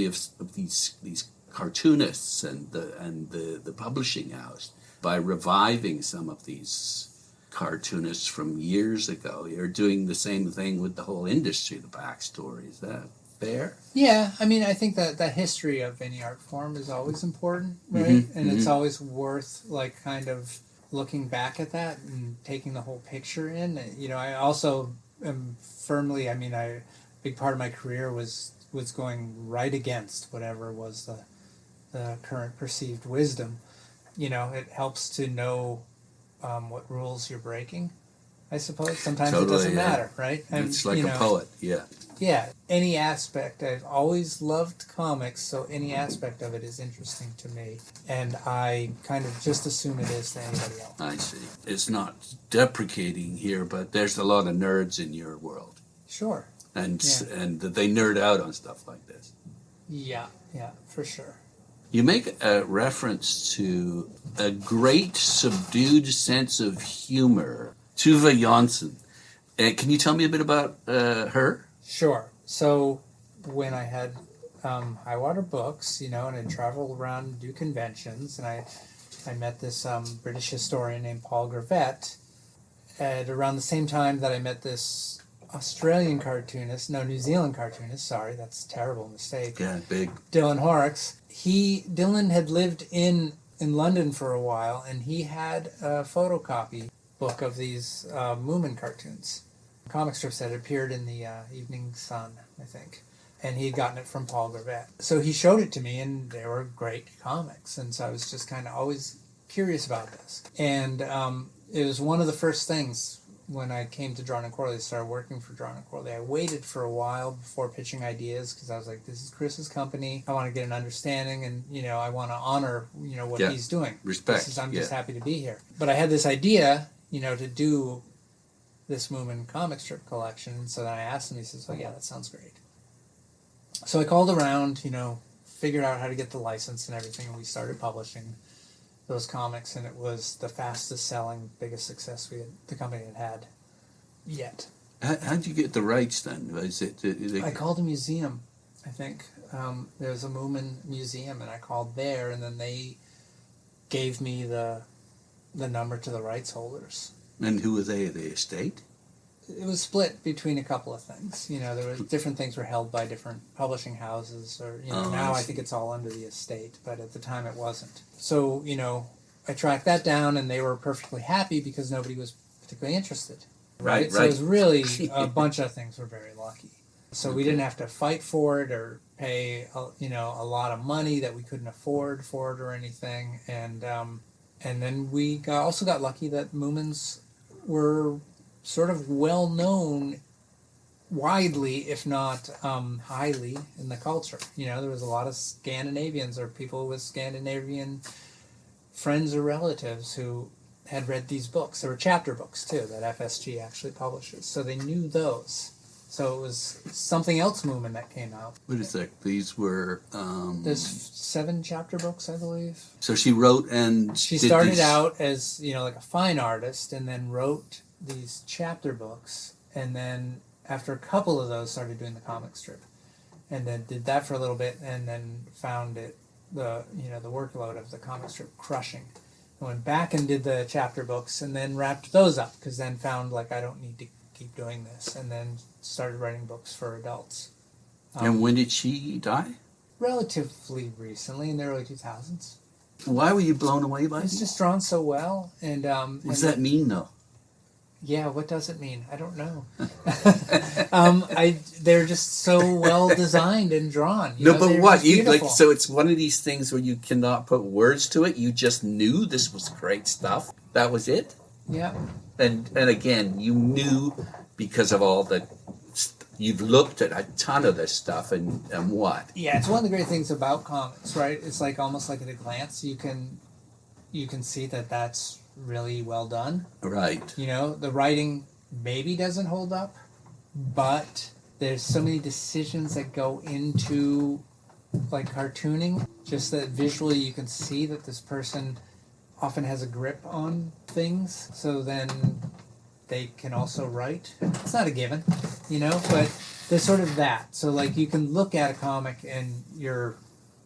of these cartoonists and the publishing house by reviving some of these cartoonists from years ago. You're doing the same thing with the whole industry, the backstory. Is that fair? Yeah, I mean, I think that the history of any art form is always important, right? Mm-hmm, and it's always worth, like, kind of looking back at that and taking the whole picture in. I also am firmly, a big part of my career was going right against whatever was the current perceived wisdom. It helps to know what rules you're breaking, I suppose. Sometimes it doesn't matter, right? It's like a poet, yeah. Yeah, any aspect. I've always loved comics, so any aspect of it is interesting to me. And I kind of just assume it is to anybody else. I see. It's not deprecating here, but there's a lot of nerds in your world. Sure. And they nerd out on stuff like this. Yeah, for sure. You make a reference to a great subdued sense of humor, Tuva Janssen. Can you tell me a bit about her? Sure. So when I had Highwater Books, and I'd travel around and do conventions, and I met this British historian named Paul Gravett at around the same time that I met this New Zealand cartoonist, sorry, that's a terrible mistake. Yeah, big. Dylan Horrocks. Dylan had lived in London for a while, and he had a photocopy book of these Moomin cartoons, comic strips that appeared in the Evening Sun, I think. And he had gotten it from Paul Gravett. So he showed it to me, and they were great comics. And so I was just kind of always curious about this. And it was one of the first things when I came to Drawn and Quarterly, started working for Drawn and Quarterly. I waited for a while before pitching ideas because I was like, this is Chris's company. I want to get an understanding, and I want to honor what he's doing. Respect. I'm just happy to be here. But I had this idea, to do this Moomin comic strip collection. So then I asked him. He says, "Oh yeah, that sounds great." So I called around, figured out how to get the license and everything, and we started publishing those comics, and it was the fastest selling, biggest success the company had yet. How did you get the rights then? Is it? I called a museum, I think. There's a Moomin museum, and I called there, and then they gave me the number to the rights holders. And who were they? The estate? It was split between a couple of things. There were different things were held by different publishing houses, or now I think it's all under the estate, but at the time it wasn't. So I tracked that down, and they were perfectly happy because nobody was particularly interested. Right. So it was really a bunch of things were very lucky. So we didn't have to fight for it or pay a lot of money that we couldn't afford for it or anything, and then we also got lucky that Moomins were sort of well known widely, if not highly, in the culture. There was a lot of Scandinavians or people with Scandinavian friends or relatives who had read these books. There were chapter books too that FSG actually publishes, so they knew those. So it was something else Moomin that came out. Wait a sec. These were... There's 7 chapter books, I believe. So she wrote and... She started out as, like a fine artist, and then wrote these chapter books, and then after a couple of those started doing the comic strip, and then did that for a little bit, and then found the workload of the comic strip crushing. I went back and did the chapter books, and then wrapped those up, because then found I don't need to keep doing this, and then started writing books for adults. And when did she die? Relatively recently, in the early 2000s. Why were you blown away by it? It's just drawn so well, and what does that mean, though? Yeah, what does it mean? I don't know. They're just so well designed and drawn. But what you so it's one of these things where you cannot put words to it. You just knew this was great stuff. That was it. Yeah. And again, you knew because of all the you've looked at a ton of this stuff and what. Yeah, it's one of the great things about comics, right? It's almost like at a glance you can see that that's really well done. Right. The writing maybe doesn't hold up, but there's so many decisions that go into cartooning, just that visually you can see that this person often has a grip on things, so then they can also write. It's not a given, but there's sort of that. So you can look at a comic and you're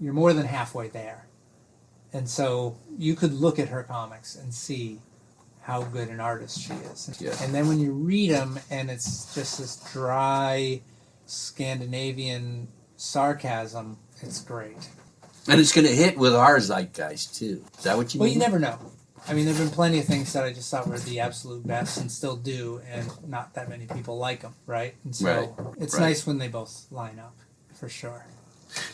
more than halfway there. And so you could look at her comics and see how good an artist she is. Yeah. And then when you read them and it's just this dry Scandinavian sarcasm, it's great. And it's going to hit with our zeitgeist, too. Is that what you mean? Well, you never know. I mean, there have been plenty of things that I just thought were the absolute best and still do, and not that many people like them, right? And so it's nice when they both line up, for sure.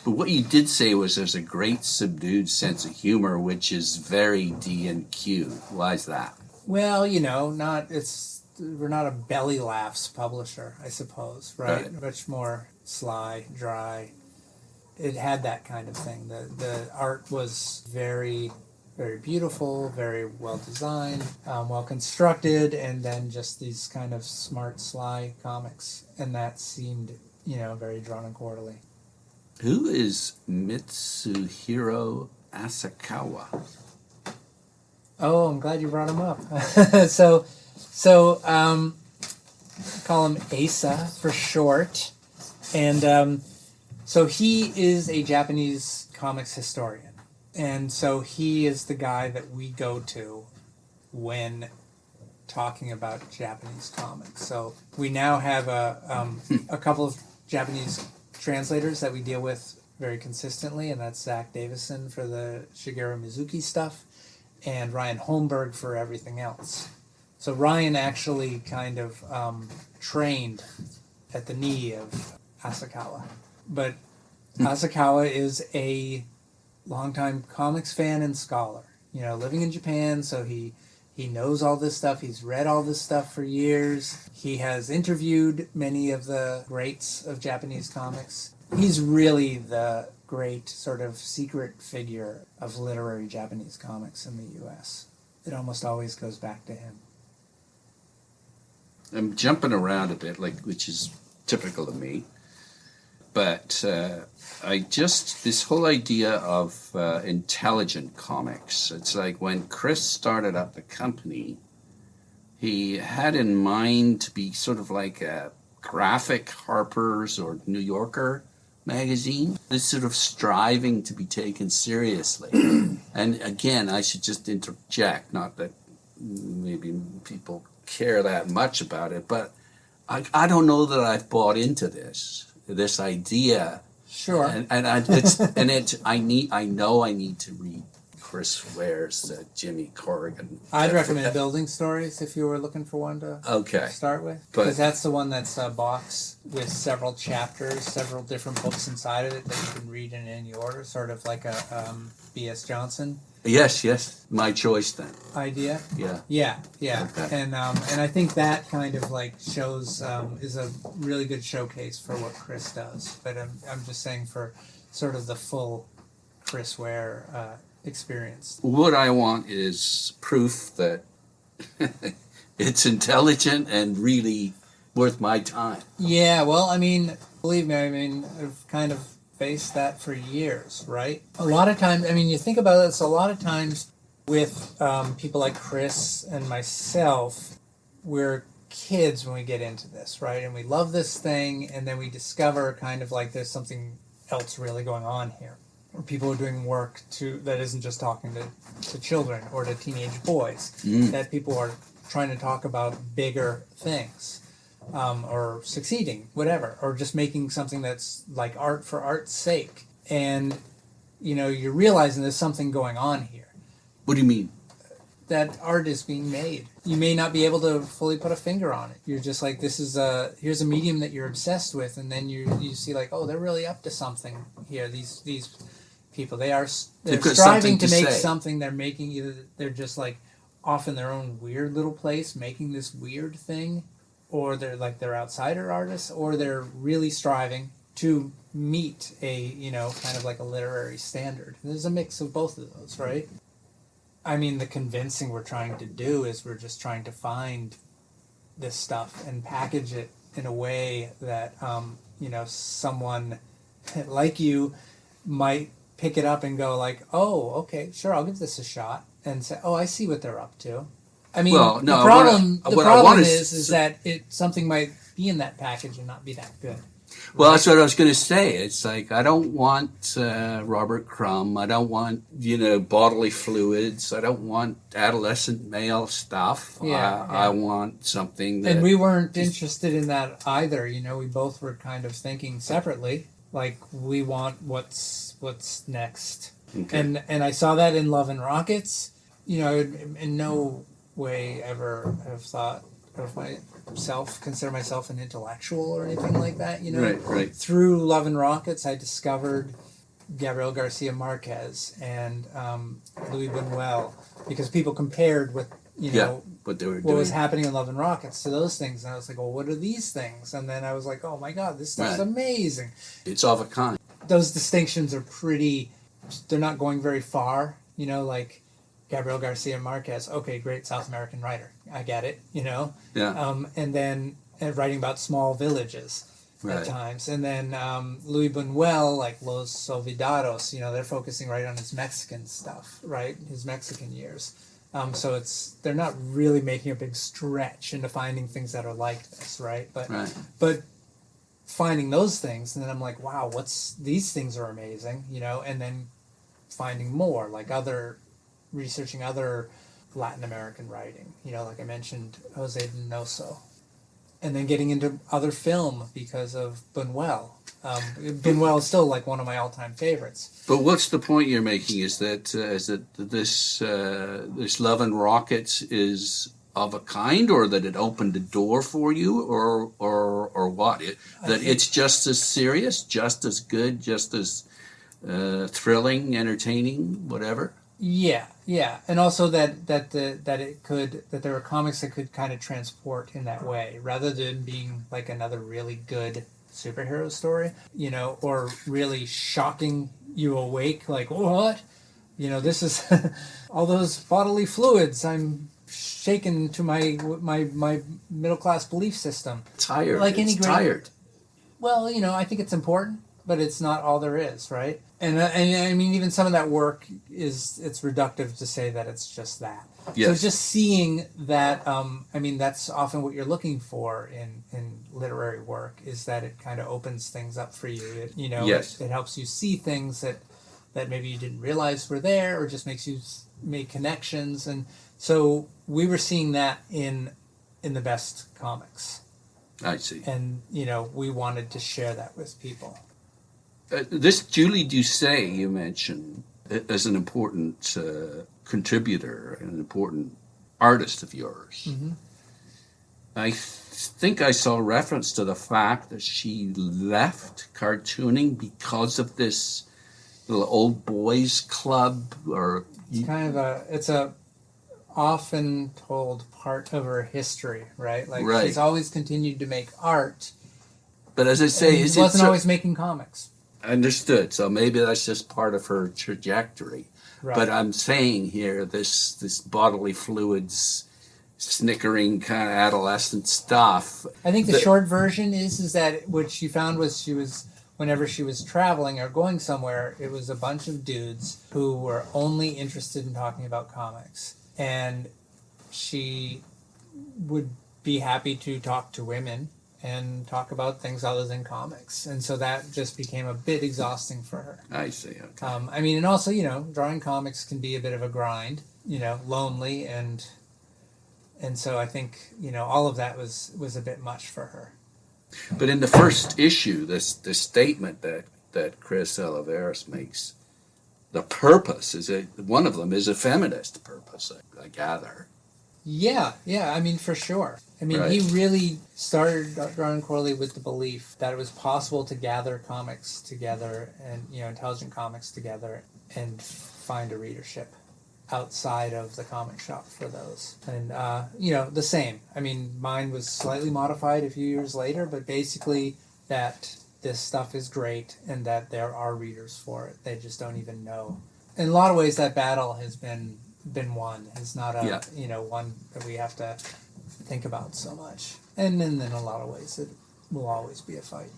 But what you did say was there's a great subdued sense of humor, which is very D&Q. Why is that? Well, we're not a belly laughs publisher, I suppose, right? Much more sly, dry. It had that kind of thing. The art was very, very beautiful, very well designed, well constructed, and then just these kind of smart, sly comics, and that seemed, very Drawn and Quarterly. Who is Mitsuhiro Asakawa? Oh, I'm glad you brought him up. So call him Asa for short, and so he is a Japanese comics historian, and so he is the guy that we go to when talking about Japanese comics. So we now have a couple of Japanese translators that we deal with very consistently, and that's Zach Davison for the Shigeru Mizuki stuff, and Ryan Holmberg for everything else. So Ryan actually kind of trained at the knee of Asakawa. But Asakawa is a longtime comics fan and scholar. You know, living in Japan, so he knows all this stuff. He's read all this stuff for years. He has interviewed many of the greats of Japanese comics. He's really the great sort of secret figure of literary Japanese comics in the U.S. It almost always goes back to him. I'm jumping around a bit, which is typical of me. But this whole idea of intelligent comics, it's like when Chris started up the company, he had in mind to be sort of like a graphic Harper's or New Yorker magazine, this sort of striving to be taken seriously. And again, I should just interject, not that maybe people care that much about it, but I don't know that I've bought into this idea. Sure. I know I need to read Chris Ware's Jimmy Corrigan. I'd recommend Building Stories if you were looking for one to start with. Because that's the one that's a box with several chapters, several different books inside of it that you can read in any order, sort of like a B.S. Johnson. Yes, my choice then. Idea? Yeah. Okay. And I think that kind of shows is a really good showcase for what Chris does. But I'm just saying for sort of the full Chris Ware experience. What I want is proof that it's intelligent and really worth my time. Yeah, well, I mean, believe me, I've kind of faced that for years, right? A lot of times, you think about it, so a lot of times with people like Chris and myself, we're kids when we get into this, right? And we love this thing, and then we discover kind of like there's something else really going on here. Or people are doing work that isn't just talking to children or to teenage boys, that people are trying to talk about bigger things. Or succeeding, whatever, or just making something that's like art for art's sake. And, you're realizing there's something going on here. What do you mean? That art is being made. You may not be able to fully put a finger on it. You're just like, here's a medium that you're obsessed with, and then you see they're really up to something here. These people, they're striving to make something. They're making they're just off in their own weird little place, making this weird thing. Or they're outsider artists, or they're really striving to meet a, kind of like a literary standard. There's a mix of both of those, right? The convincing we're trying to do is we're just trying to find this stuff and package it in a way that, someone like you might pick it up and go oh, okay, sure, I'll give this a shot, and say, oh, I see what they're up to. The problem is that something might be in that package and not be that good. Right? Well, that's what I was going to say. It's like, I don't want Robert Crumb. I don't want, bodily fluids. I don't want adolescent male stuff. Yeah. I want something that... And we weren't interested in that either. We both were kind of thinking separately. We want what's next. Okay. And I saw that in Love and Rockets. In no way ever have thought of consider myself an intellectual or anything like that, Right. Through Love and Rockets, I discovered Gabriel Garcia Marquez and Louis Buñuel, because people compared with what was happening in Love and Rockets to those things, and I was like, well, what are these things? And then I was like, oh my god, this stuff's amazing. It's of a kind. Those distinctions are they're not going very far, Gabriel Garcia Marquez, okay, great South American writer. I get it, Yeah. And then writing about small villages at times. And then Louis Buñuel, like Los Olvidados, they're focusing right on his Mexican stuff, right? His Mexican years. So they're not really making a big stretch into finding things that are like this, right? But finding those things, and then I'm like, wow, these things are amazing, and then finding more, researching other Latin American writing, like I mentioned, Jose Donoso, and then getting into other film because of Buñuel. Buñuel is still one of my all-time favorites. But what's the point you're making? Is that this Love and Rockets is of a kind, or that it opened the door for you, or what? It's just as serious, just as good, just as thrilling, entertaining, whatever. Yeah, yeah, and also that there were comics that could kind of transport in that way, rather than being like another really good superhero story, or really shocking you awake, like what, this is all those bodily fluids. I'm shaken to my middle class belief system. Tired. Like it's any great, tired. Well, I think it's important, but it's not all there is, right? And I mean, even some of that work it's reductive to say that it's just that. Yes. So just seeing that, I mean, that's often what you're looking for in literary work, is that it kind of opens things up for you. Yes. It helps you see things that maybe you didn't realize were there, or just makes you make connections. And so we were seeing that in the best comics. I see. And, we wanted to share that with people. This Julie Doucet you mentioned as an important contributor, an important artist of yours. Mm-hmm. I think I saw reference to the fact that she left cartooning because of this little old boys club, or it's kind of it's a often told part of her history, right? Like right. She's always continued to make art, but as I say, she wasn't always making comics. Understood. So maybe that's just part of her trajectory. Right. But I'm saying here, this bodily fluids, snickering kind of adolescent stuff. I think the short version is that what she found was whenever she was traveling or going somewhere, it was a bunch of dudes who were only interested in talking about comics. And she would be happy to talk to women and talk about things other than comics. And so that just became a bit exhausting for her. I see, okay. I mean, and also, drawing comics can be a bit of a grind, lonely, and so I think, all of that was a bit much for her. But in the first issue, this statement that Chris Oliveros makes, the purpose one of them is a feminist purpose, I gather. Yeah, I mean, for sure. I mean, right. He really started drawing Corley with the belief that it was possible to gather comics together and, intelligent comics together and find a readership outside of the comic shop for those. And, the same. I mean, mine was slightly modified a few years later, but basically that this stuff is great and that there are readers for it. They just don't even know. In a lot of ways, that battle has been won. It's not one that we have to think about so much. And then in a lot of ways, it will always be a fight.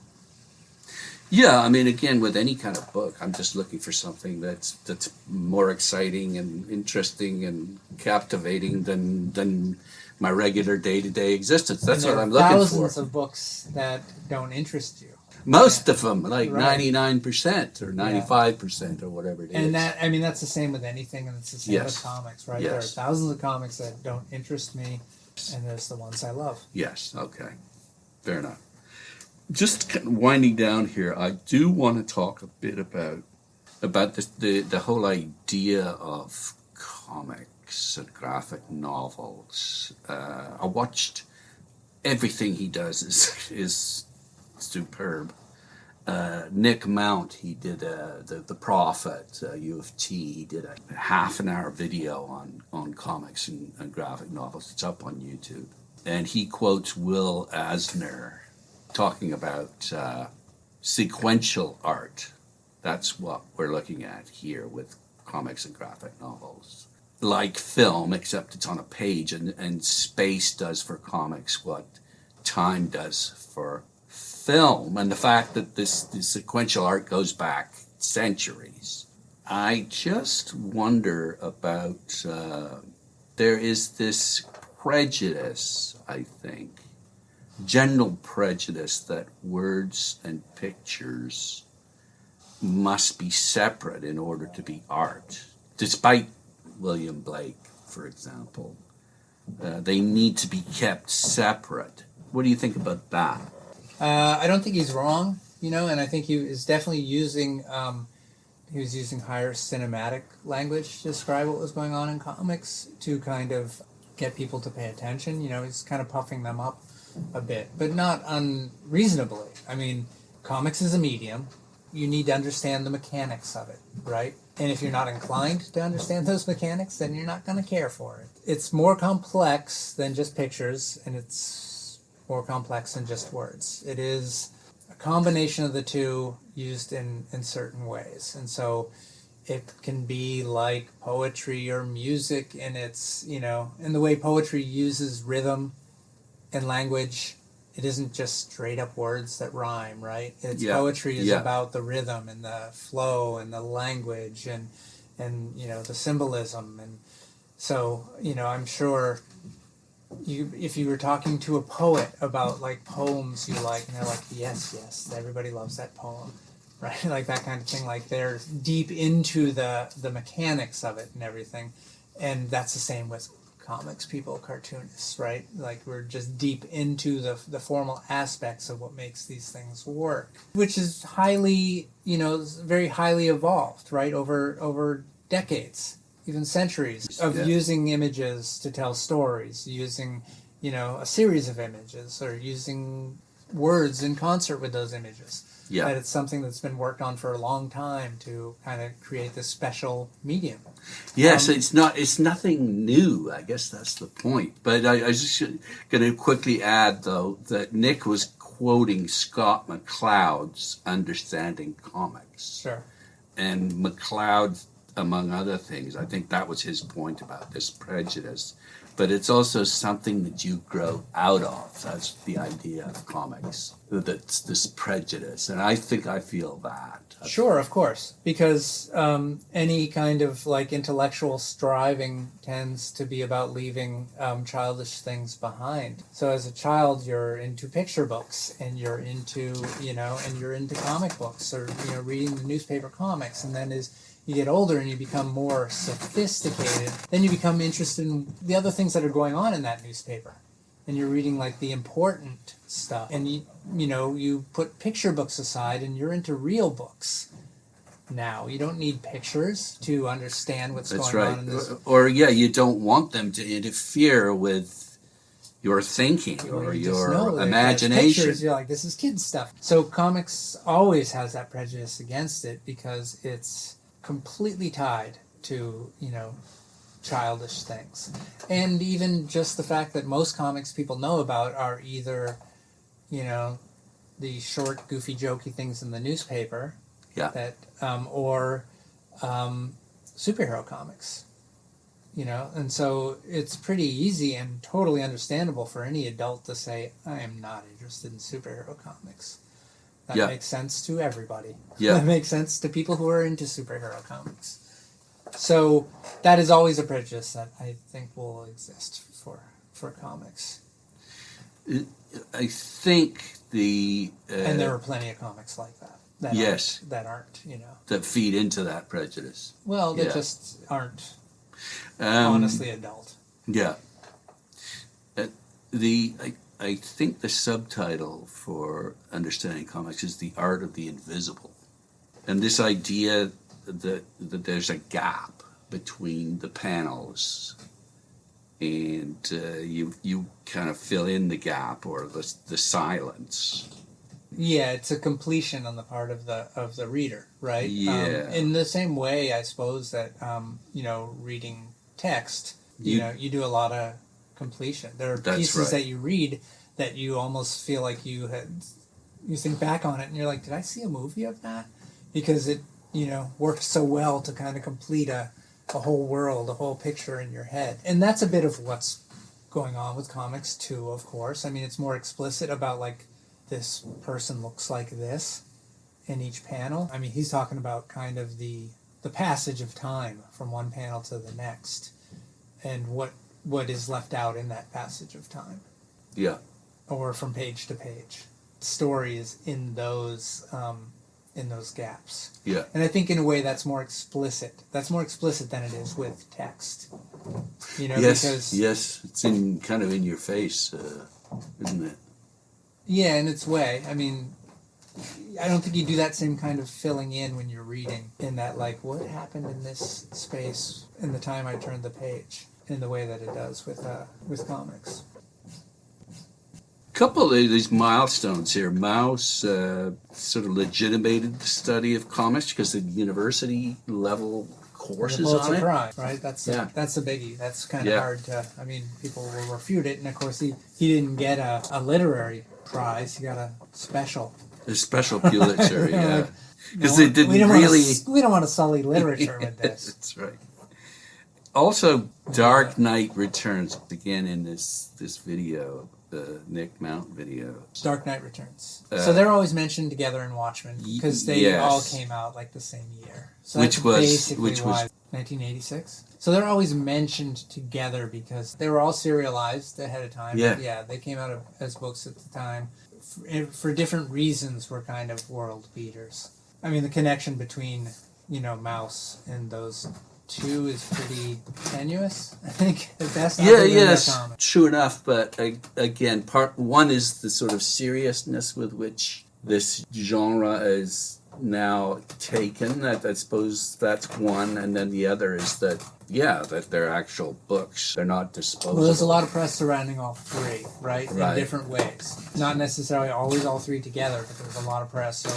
Yeah, I mean, again, with any kind of book, I'm just looking for something that's more exciting and interesting and captivating than my regular day-to-day existence. That's what I'm looking for. Thousands of books that don't interest you. Most of them, like 99% or 95% or whatever it is. And that's the same with anything, and it's the same with comics, right? Yes. There are thousands of comics that don't interest me, and there's the ones I love. Yes, okay. Fair enough. Just kind of winding down here, I do want to talk a bit about the whole idea of comics and graphic novels. I watched everything he does is superb. Nick Mount, he did the Prof at U of T. He did a half-an-hour video on comics and graphic novels. It's up on YouTube. And he quotes Will Eisner talking about sequential art. That's what we're looking at here with comics and graphic novels. Like film, except it's on a page, and space does for comics what time does for film, and the fact that this sequential art goes back centuries. I just wonder about, there is this prejudice, I think, general prejudice that words and pictures must be separate in order to be art. Despite William Blake, for example, they need to be kept separate. What do you think about that? I don't think he's wrong, and I think he is definitely using he was using higher cinematic language to describe what was going on in comics to kind of get people to pay attention. He's kind of puffing them up a bit, but not unreasonably. I mean, comics is a medium. You need to understand the mechanics of it, right? And if you're not inclined to understand those mechanics, then you're not going to care for it. It's more complex than just pictures, and it's more complex than just words. It is a combination of the two used in certain ways. And so it can be like poetry or music, and it's, in the way poetry uses rhythm and language. It isn't just straight up words that rhyme, right? Poetry is about the rhythm and the flow and the language and the symbolism. And so, I'm sure if you were talking to a poet about like poems you like, and they're like, yes, everybody loves that poem, right? Like that kind of thing. Like they're deep into the mechanics of it and everything. And that's the same with comics people, cartoonists, right? Like we're just deep into the formal aspects of what makes these things work, which is highly, very highly evolved, right? Over decades, even centuries of using images to tell stories, using, a series of images, or using words in concert with those images. Yeah. That it's something that's been worked on for a long time to kind of create this special medium. Yes, it's nothing new. I guess that's the point. But I was just going to quickly add, though, that Nick was quoting Scott McCloud's Understanding Comics. Sure. And McCloud, among other things, I think that was his point about this prejudice. But it's also something that you grow out of. That's the idea of comics. That's this prejudice. And I think I feel that. Sure, of course. Because any kind of like intellectual striving tends to be about leaving childish things behind. So as a child, you're into picture books, and you're into, and you're into comic books, or, reading the newspaper comics. And then as you get older and you become more sophisticated, then you become interested in the other things that are going on in that newspaper. And you're reading like the important stuff. And you put picture books aside and you're into real books now. You don't need pictures to understand what's going on in this. Or you don't want them to interfere with your thinking or your imagination. Pictures, you're like, this is kids stuff. So comics always has that prejudice against it because it's completely tied to, childish things. And even just the fact that most comics people know about are either, the short, goofy, jokey things in the newspaper, or superhero comics, and so it's pretty easy and totally understandable for any adult to say, I am not interested in superhero comics. That makes sense to everybody. Yeah. That makes sense to people who are into superhero comics. So that is always a prejudice that I think will exist for comics. I think and there are plenty of comics like that. That aren't, that feed into that prejudice. Well, that just aren't honestly adult. Yeah. I think the subtitle for Understanding Comics is The Art of the Invisible. And this idea that there's a gap between the panels, and you kind of fill in the gap or the silence. Yeah, it's a completion on the part of the reader, right? Yeah. In the same way, I suppose that reading text, you do a lot of completion. There are pieces that you read that you almost feel like you think back on it and you're like, did I see a movie of that? Because it worked so well to kind of complete a whole world, a whole picture in your head. And that's a bit of what's going on with comics too, of course. I mean, it's more explicit about like, this person looks like this in each panel. I mean, he's talking about kind of the passage of time from one panel to the next, and what is left out in that passage of time. Yeah. Or from page to page. The story is in those gaps. Yeah. And I think in a way that's more explicit. That's more explicit than it is with text. Yes, it's kind of in your face, isn't it? Yeah, in its way. I mean, I don't think you do that same kind of filling in when you're reading, in that, like, what happened in this space in the time I turned the page? in the way that it does with comics. Couple of these milestones here. Mouse sort of legitimated the study of comics because the university level courses on it. Prize, right? That's a biggie. That's kind of hard to. I mean, people will refute it, and of course he didn't get a literary prize. He got a special Pulitzer, yeah. Because they didn't really. We don't want to sully literature with this. That's right. Also, Dark Knight Returns again in this video. The Nick Mount video. Dark Knight Returns. So they're always mentioned together in Watchmen because they all came out like the same year. So which was 1986. So they're always mentioned together because they were all serialized ahead of time. Yeah, they came out as books at the time. For different reasons, were kind of world beaters. I mean, the connection between Mouse and those two is pretty tenuous, I think, at best. Yes, true enough. But again, part one is the sort of seriousness with which this genre is now taken. I suppose that's one, and then the other is that they're actual books. They're not disposable. Well, there's a lot of press surrounding all three, right? In different ways. Not necessarily always all three together, but there's a lot of press. So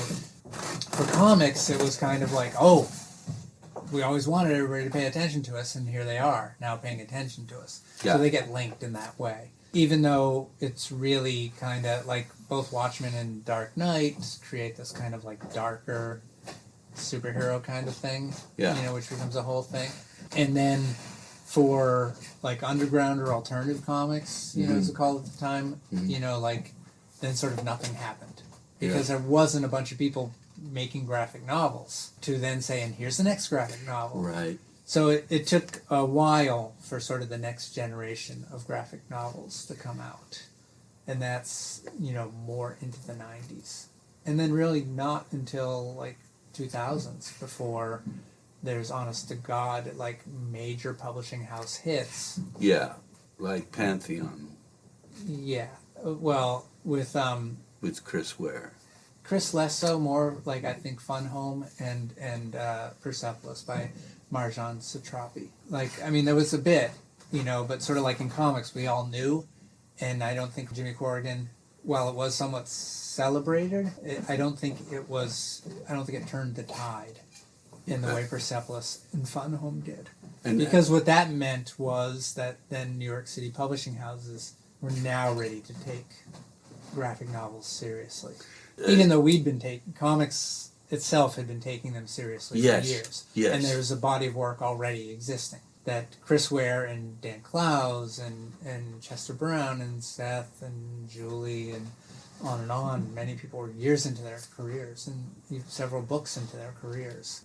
for comics, it was kind of like, we always wanted everybody to pay attention to us, and here they are, now paying attention to us. Yeah. So they get linked in that way. Even though it's really kind of like both Watchmen and Dark Knight create this kind of like darker superhero kind of thing, which becomes a whole thing. And then for like underground or alternative comics, as it's called at the time, then sort of nothing happened. Because there wasn't a bunch of people making graphic novels to then say, and here's the next graphic novel. Right. So it took a while for sort of the next generation of graphic novels to come out. And that's, more into the 90s. And then really not until like 2000s before there's honest to God, like major publishing house hits. Yeah, like Pantheon. Yeah. Well, with Chris Ware. Chris less so, more like I think Fun Home and Persepolis by Marjan Satrapi. Like, I mean, there was a bit, but sort of like in comics, we all knew, and I don't think Jimmy Corrigan, while it was somewhat celebrated, I don't think it turned the tide in the way Persepolis and Fun Home did. Because what that meant was that then New York City publishing houses were now ready to take graphic novels seriously. Even though comics itself had been taking them seriously for years. Yes. And there was a body of work already existing that Chris Ware and Dan Clowes and Chester Brown and Seth and Julie and on, many people were years into their careers and several books into their careers.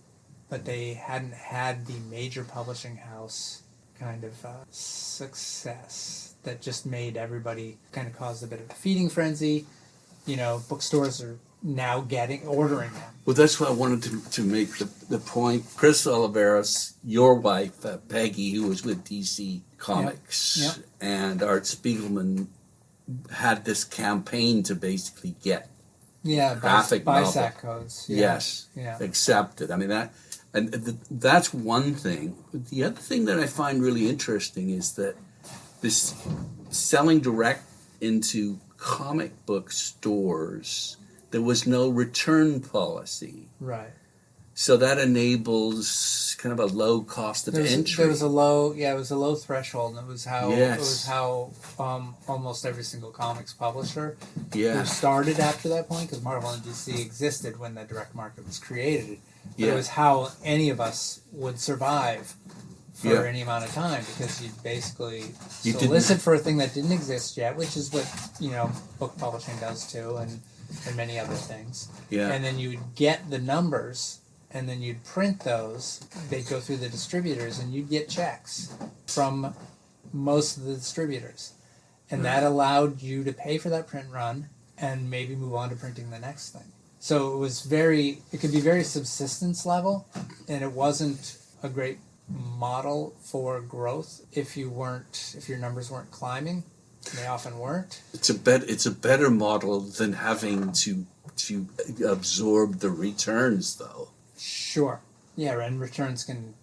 But they hadn't had the major publishing house kind of success that just made everybody kind of caused a bit of a feeding frenzy. Bookstores are now ordering them. Well, that's why I wanted to make the point. Chris Oliveros, your wife, Peggy, who was with DC Comics, and Art Spiegelman had this campaign to basically get graphic BISAC codes. Accepted. I mean, that's one thing. The other thing that I find really interesting is that this selling direct into comic book stores, there was no return policy. Right. So that enables kind of a low cost of entry. There was a low threshold, and it was how almost every single comics publisher who started after that point, because Marvel and DC existed when the direct market was created. But it was how any of us would survive for any amount of time, because you'd basically solicit for a thing that didn't exist yet, which is what book publishing does too, and many other things. Yeah. And then you'd get the numbers, and then you'd print those. They'd go through the distributors, and you'd get checks from most of the distributors, and that allowed you to pay for that print run and maybe move on to printing the next thing. So it could be very subsistence level, and it wasn't a great model for growth if your numbers weren't climbing. They often weren't. It's a better model than having to absorb the returns, though. Sure. Yeah, and returns can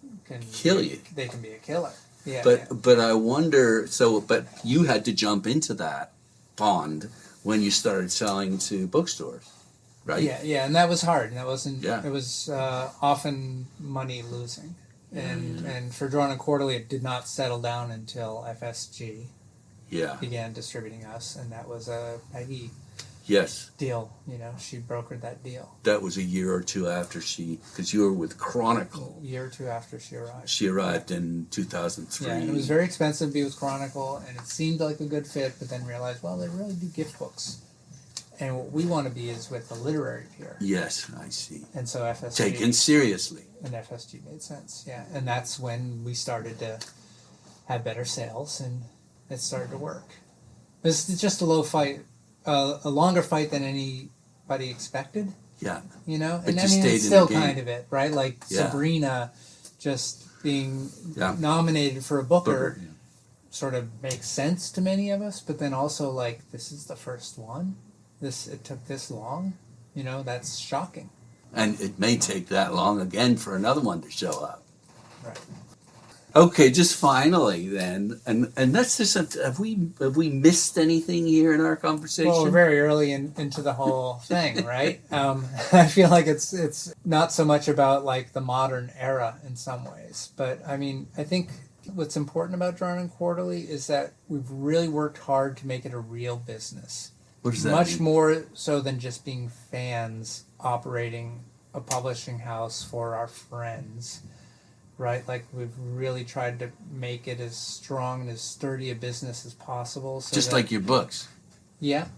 kill you. They can be a killer. Yeah, But I wonder. But you had to jump into that pond when you started selling to bookstores, right? Yeah, and that was hard. And that wasn't. Yeah. It was often money losing, and for Drawn and Quarterly, it did not settle down until FSG began distributing us, and that was a Peggy deal. She brokered that deal. That was a year or two after because you were with Chronicle. A year or two after she arrived. She arrived in 2003. Yeah, and it was very expensive to be with Chronicle, and it seemed like a good fit, but then realized, well, they really do gift books. And what we want to be is with the literary peer. Yes, I see. And so FSG... Taken seriously. And FSG made sense, yeah. And that's when we started to have better sales, and it started to work. It's just a longer fight than anybody expected. Yeah. But and it's still kind of it, right? Like Sabrina just being nominated for a Booker sort of makes sense to many of us, but then also like, this is the first one. It took this long. That's shocking. And it may take that long again for another one to show up. Right. Okay, just finally then, and that's just have we missed anything here in our conversation? Well, we're very early into the whole thing, right? I feel like it's not so much about like the modern era in some ways, but I mean, I think what's important about Drawn and Quarterly is that we've really worked hard to make it a real business. What does that Much mean? more so than just being fans operating a publishing house for our friends. Right, like we've really tried to make it as strong and as sturdy a business as possible. So just like your books. Yeah,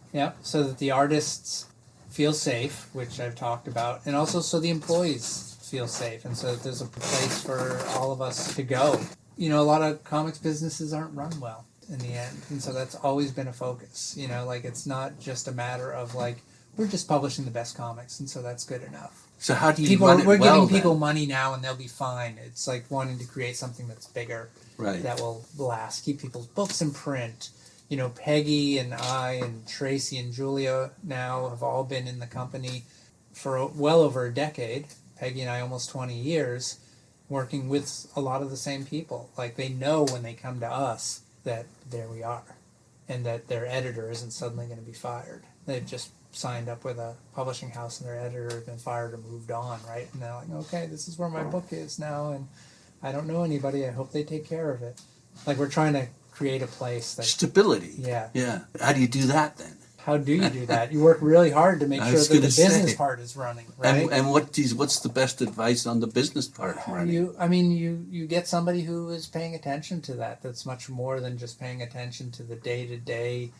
so that the artists feel safe, which I've talked about, and also so the employees feel safe, and so that there's a place for all of us to go. A lot of comics businesses aren't run well in the end, and so that's always been a focus. Like it's not just a matter of like, we're just publishing the best comics, and so that's good enough. So how do you run it We're well, giving people then? money now and they'll be fine. It's like wanting to create something that's bigger, right, that will last, keep people's books in print. Peggy and I and Tracy and Julia now have all been in the company for well over a decade. Peggy and I almost 20 years, working with a lot of the same people. Like they know when they come to us that there we are, and that their editor isn't suddenly going to be fired. They've just signed up with a publishing house and their editor has been fired or moved on, right? And they're like, okay, this is where my book is now, and I don't know anybody. I hope they take care of it. Like we're trying to create a place that... Stability. Yeah. How do you do that then? How do you do that? You work really hard to make sure that the business part is running, right? And what's the best advice on the business part running? You get somebody who is paying attention to that. That's much more than just paying attention to the day-to-day.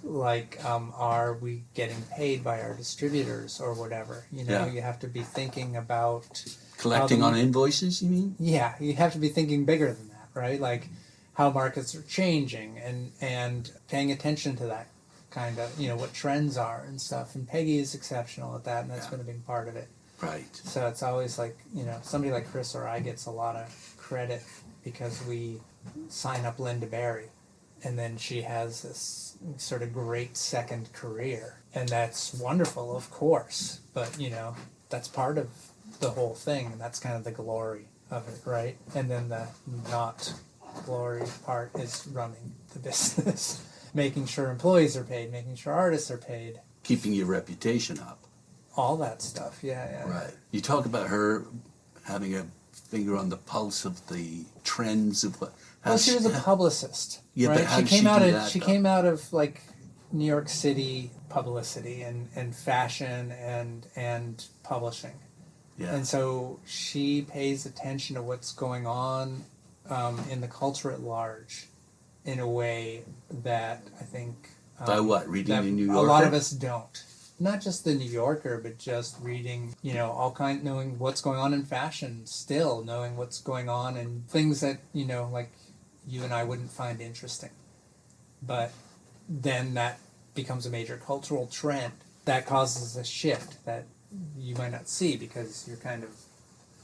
Like, are we getting paid by our distributors or whatever? You have to be thinking about... Collecting on invoices, you mean? Yeah, you have to be thinking bigger than that, right? Like, how markets are changing and paying attention to that kind of, what trends are and stuff. And Peggy is exceptional at that, and that's been a big part of it. Right. So it's always like, somebody like Chris or I gets a lot of credit because we sign up Linda Berry. And then she has this sort of great second career. And that's wonderful, of course. But, that's part of the whole thing. And that's kind of the glory of it, right? And then the not glory part is running the business. Making sure employees are paid, making sure artists are paid. Keeping your reputation up. All that stuff, yeah. Right. You talk about her having a finger on the pulse of the trends of what... Well, she was a publicist. Yeah, right? but how did she do that? She came out of like New York City publicity and fashion and publishing. Yeah. And so she pays attention to what's going on in the culture at large in a way that I think... By what? Reading the New Yorker? A lot of us don't. Not just the New Yorker, but just reading, knowing what's going on in fashion still, knowing what's going on in things that, like you and I wouldn't find interesting. But then that becomes a major cultural trend that causes a shift that you might not see because you're kind of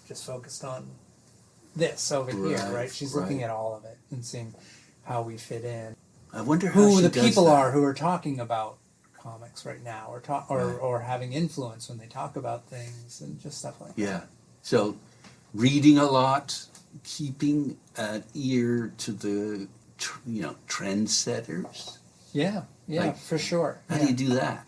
just focused on this over here, right? She's looking at all of it and seeing how we fit in. I wonder how who she the does people that. are who are talking about comics right now, or having influence when they talk about things and just stuff like that. Yeah. So, reading a lot, keeping an ear to the, trendsetters? Yeah, Like, for sure. How do you do that?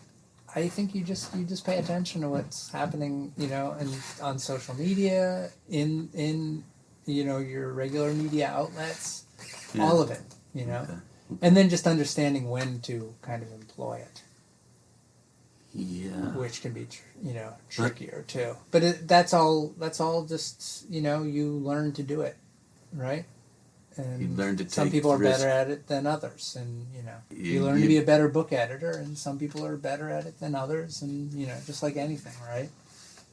I think you just pay attention to what's happening, and on social media, in your regular media outlets, all of it, Okay. and then just understanding when to kind of employ it. Yeah. Which can be, trickier too. But that's all just, you learn to do it, right? And You learn to take some people are risk. better at it than others, and you learn to be a better book editor, and some people are better at it than others, and just like anything, right?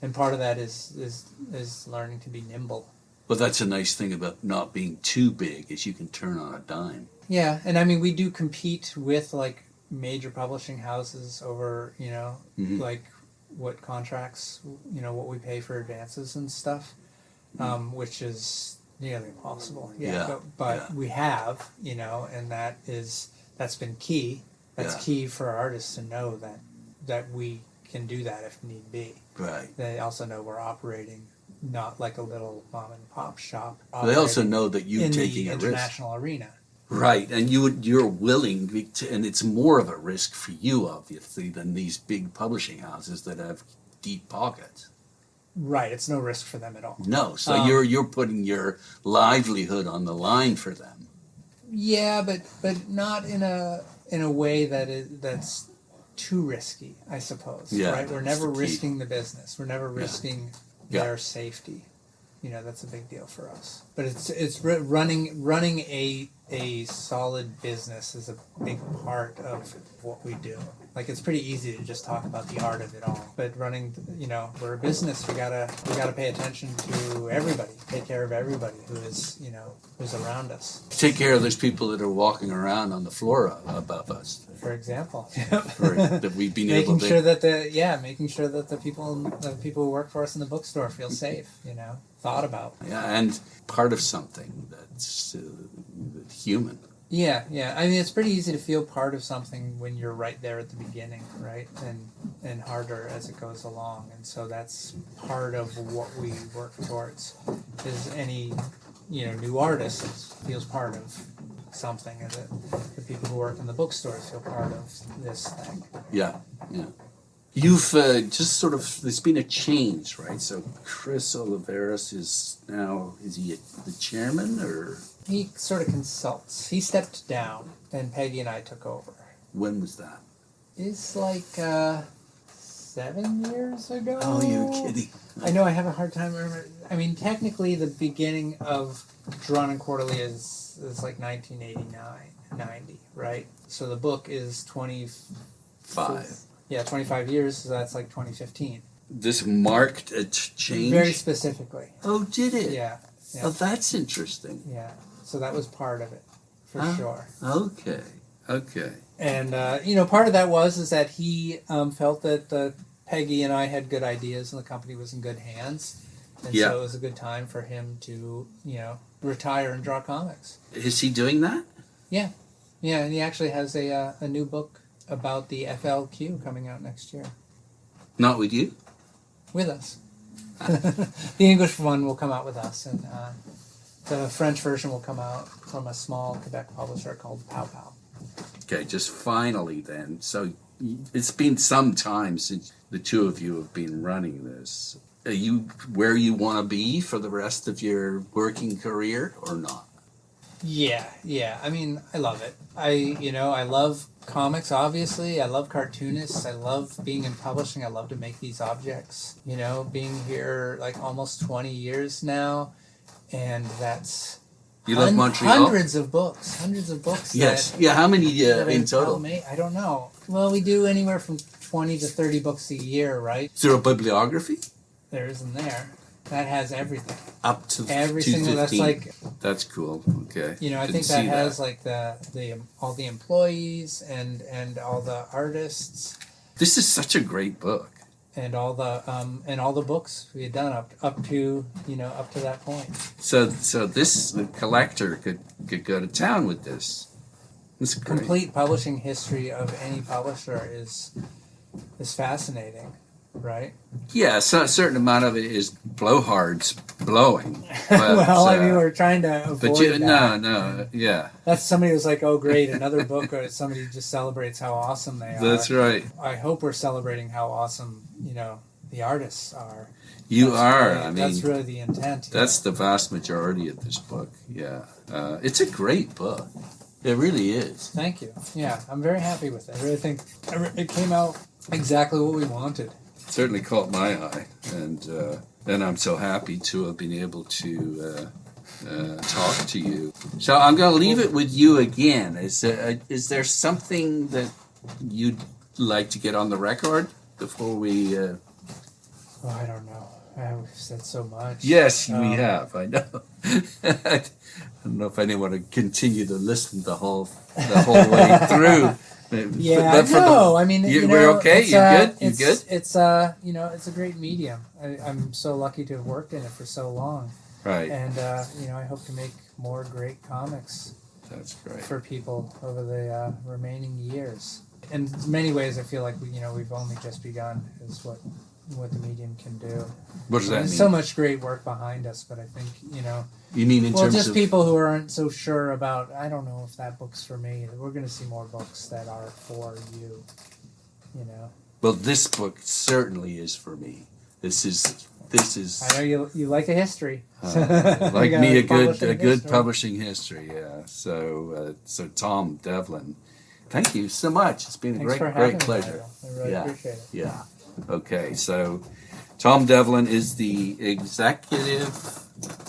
And part of that is learning to be nimble. Well, that's a nice thing about not being too big, is you can turn on a dime. Yeah, and I mean we do compete with like major publishing houses over like what contracts, what we pay for advances and stuff, which is nearly impossible. But we have, and that's been key. That's key for artists to know that we can do that if need be. Right. They also know we're operating not like a little mom and pop shop. They also know that you're taking a risk. In the international arena. Right, and you're willing to, and it's more of a risk for you, obviously, than these big publishing houses that have deep pockets. Right, it's no risk for them at all. No, so you're putting your livelihood on the line for them. Yeah, but not in a way that's too risky, I suppose. Yeah, right, we're never risking the business. We're never risking their safety. That's a big deal for us. But it's running a solid business is a big part of what we do. Like it's pretty easy to just talk about the art of it all. But running, we're a business. We gotta pay attention to everybody. Take care of everybody who's around us. Take care of those people that are walking around on the floor above us. For example, that we've been able to making sure that the people who work for us in the bookstore feel safe. Thought about. Yeah, and part of something that's human. Yeah. I mean, it's pretty easy to feel part of something when you're right there at the beginning, right? And harder as it goes along. And so that's part of what we work towards. Is any new artist feels part of something, and the people who work in the bookstore feel part of this thing. Yeah. You've just sort of, there's been a change, right? So Chris Oliveros is he the chairman, or? He sort of consults. He stepped down, and Peggy and I took over. When was that? It's like 7 years ago. Oh, you're kidding. I know, I have a hard time remembering. I mean, technically the beginning of Drawn and Quarterly is like 1989, 90, right? So the book is 25. Yeah, 25 years, so that's like 2015. This marked a change? Very specifically. Oh, did it? Yeah. Oh, that's interesting. Yeah, so that was part of it, for sure. Okay. And, part of that is that he felt that Peggy and I had good ideas and the company was in good hands. And so it was a good time for him to, retire and draw comics. Is he doing that? Yeah, and he actually has a new book about the FLQ coming out next year. Not with you? With us. The English one will come out with us, and the French version will come out from a small Quebec publisher called Pow Pow. Okay, just finally then. So it's been some time since the two of you have been running this. Are you where you want to be for the rest of your working career, or not? Yeah. I mean, I love it. I love comics, obviously. I love cartoonists. I love being in publishing. I love to make these objects. Being here like almost 20 years now, and that's you love Montreal? Hundreds of books. Yes. How many in total? I don't know. Well, we do anywhere from 20 to 30 books a year, right? Is there a bibliography? There isn't there. That has everything. Up to every single. That's like. That's cool. Okay. I think that has like the all the employees and all the artists. This is such a great book. And all the books we had done up to that point. So the collector could go to town with this. It's great. Complete publishing history of any publisher is fascinating. right? Yeah, so a certain amount of it is blowhards blowing. But, Well, I mean, we're trying to avoid that. no, yeah. That's somebody who's like, oh, great, another book, or somebody just celebrates how awesome they are. That's right. I hope we're celebrating how awesome, the artists are. You That's are. really, I mean, that's really the intent. That's the vast majority of this book. Yeah, it's a great book. It really is. Thank you. Yeah, I'm very happy with it. I really think it came out exactly what we wanted. Certainly caught my eye, and I'm so happy to have been able to talk to you. So I'm going to leave it with you again. Is there something that you'd like to get on the record before we? Oh, I don't know. We've said so much. Yes, we have. I know. I don't know if anyone would continue to listen the whole way through. Yeah, no. I mean, we're okay. You're good. You good? It's it's a great medium. I'm so lucky to have worked in it for so long. Right. And I hope to make more great comics. That's great. For people over the remaining years. In many ways, I feel like we've only just begun. Is what the medium can do. What does that mean? There's so much great work behind us, but I think You mean in terms just of people who aren't so sure about. I don't know if that book's for me. We're going to see more books that are for you. Well, this book certainly is for me. This is. I know you like a history. Like me, a good history. publishing history. Yeah. So Tom Devlin, thank you so much. It's been Thanks a great pleasure. I really appreciate it. Yeah. Okay. So Tom Devlin is the executive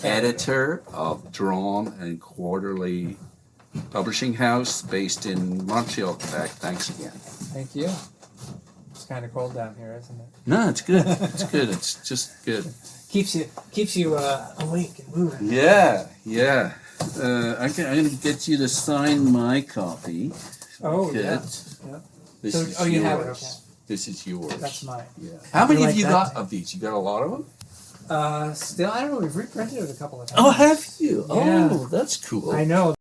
editor of Drawn and Quarterly Publishing House, based in Montreal, Quebec. Thanks again. Thank you. It's kind of cold down here, isn't it? No, it's good. It's good. It's just good. Keeps you awake and moving. Yeah. I'm going to get you to sign my copy. Oh, Good. yeah. This So, is you yours. have it, okay. This is yours. That's mine. Yeah. How many I have like you that got thing. of these? You got a lot of them? Still, I don't know. We've reprinted it a couple of times. Oh, have you? Yeah. Oh, that's cool. I know.